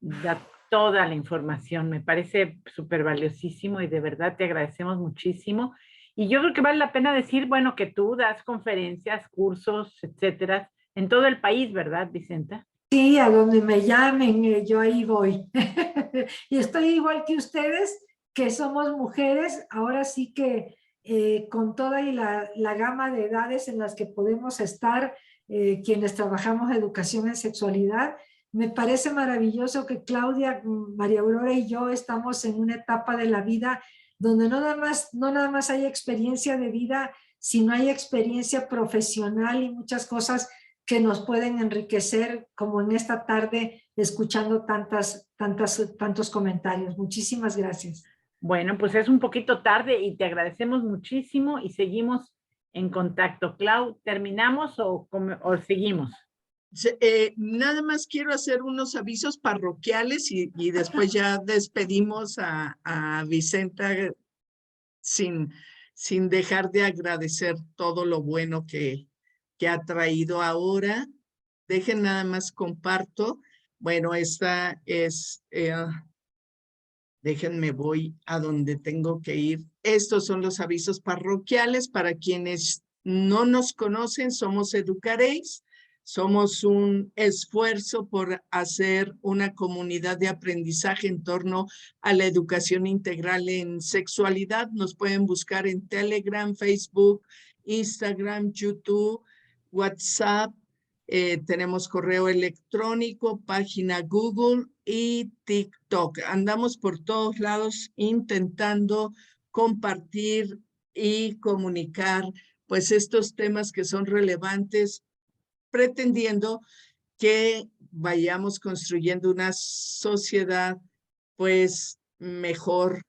[SPEAKER 4] da toda la información. Me parece súper valiosísimo y de verdad te agradecemos muchísimo. Y yo creo que vale la pena decir, bueno, que tú das conferencias, cursos, etcétera, en todo el país, ¿verdad, Vicenta?
[SPEAKER 2] Sí, a donde me llamen, yo ahí voy. Y estoy igual que ustedes, que somos mujeres, ahora sí que con toda la gama de edades en las que podemos estar, quienes trabajamos educación en sexualidad, me parece maravilloso que Claudia, María Aurora y yo estamos en una etapa de la vida donde no nada más hay experiencia de vida, sino hay experiencia profesional y muchas cosas que nos pueden enriquecer, como en esta tarde, escuchando tantos comentarios. Muchísimas gracias.
[SPEAKER 4] Bueno, pues es un poquito tarde y te agradecemos muchísimo y seguimos en contacto. Clau, ¿terminamos o seguimos?
[SPEAKER 1] Nada más quiero hacer unos avisos parroquiales y después ya despedimos a Vicenta sin dejar de agradecer todo lo bueno que ha traído ahora. Dejen nada más comparto. Bueno, esta es, déjenme voy a donde tengo que ir. Estos son los avisos parroquiales para quienes no nos conocen. Somos Educaréis. Somos un esfuerzo por hacer una comunidad de aprendizaje en torno a la educación integral en sexualidad. Nos pueden buscar en Telegram, Facebook, Instagram, YouTube, WhatsApp. Tenemos correo electrónico, página Google y TikTok. Andamos por todos lados intentando compartir y comunicar pues estos temas que son relevantes, pretendiendo que vayamos construyendo una sociedad pues mejor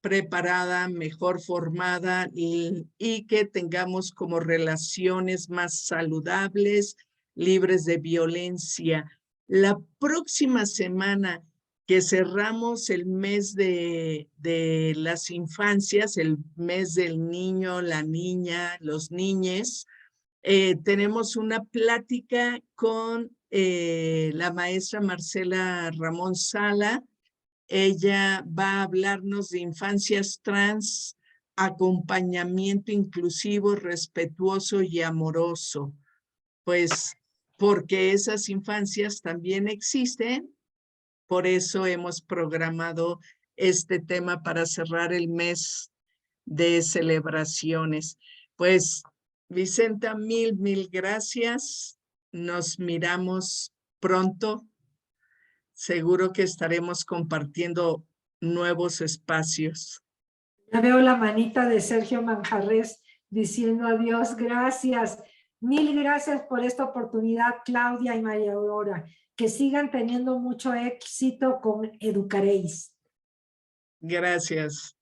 [SPEAKER 1] preparada, mejor formada y que tengamos como relaciones más saludables, libres de violencia. La próxima semana que cerramos el mes de las infancias, el mes del niño, la niña, los niñes, tenemos una plática con la maestra Marcela Ramón Sala. Ella va a hablarnos de infancias trans, acompañamiento inclusivo, respetuoso y amoroso. Pues porque esas infancias también existen, por eso hemos programado este tema para cerrar el mes de celebraciones. Pues Vicenta, mil gracias. Nos miramos pronto. Seguro que estaremos compartiendo nuevos espacios.
[SPEAKER 2] Ya veo la manita de Sergio Manjarres diciendo adiós. Gracias. Mil gracias por esta oportunidad, Claudia y María Aurora. Que sigan teniendo mucho éxito con Educaréis.
[SPEAKER 1] Gracias.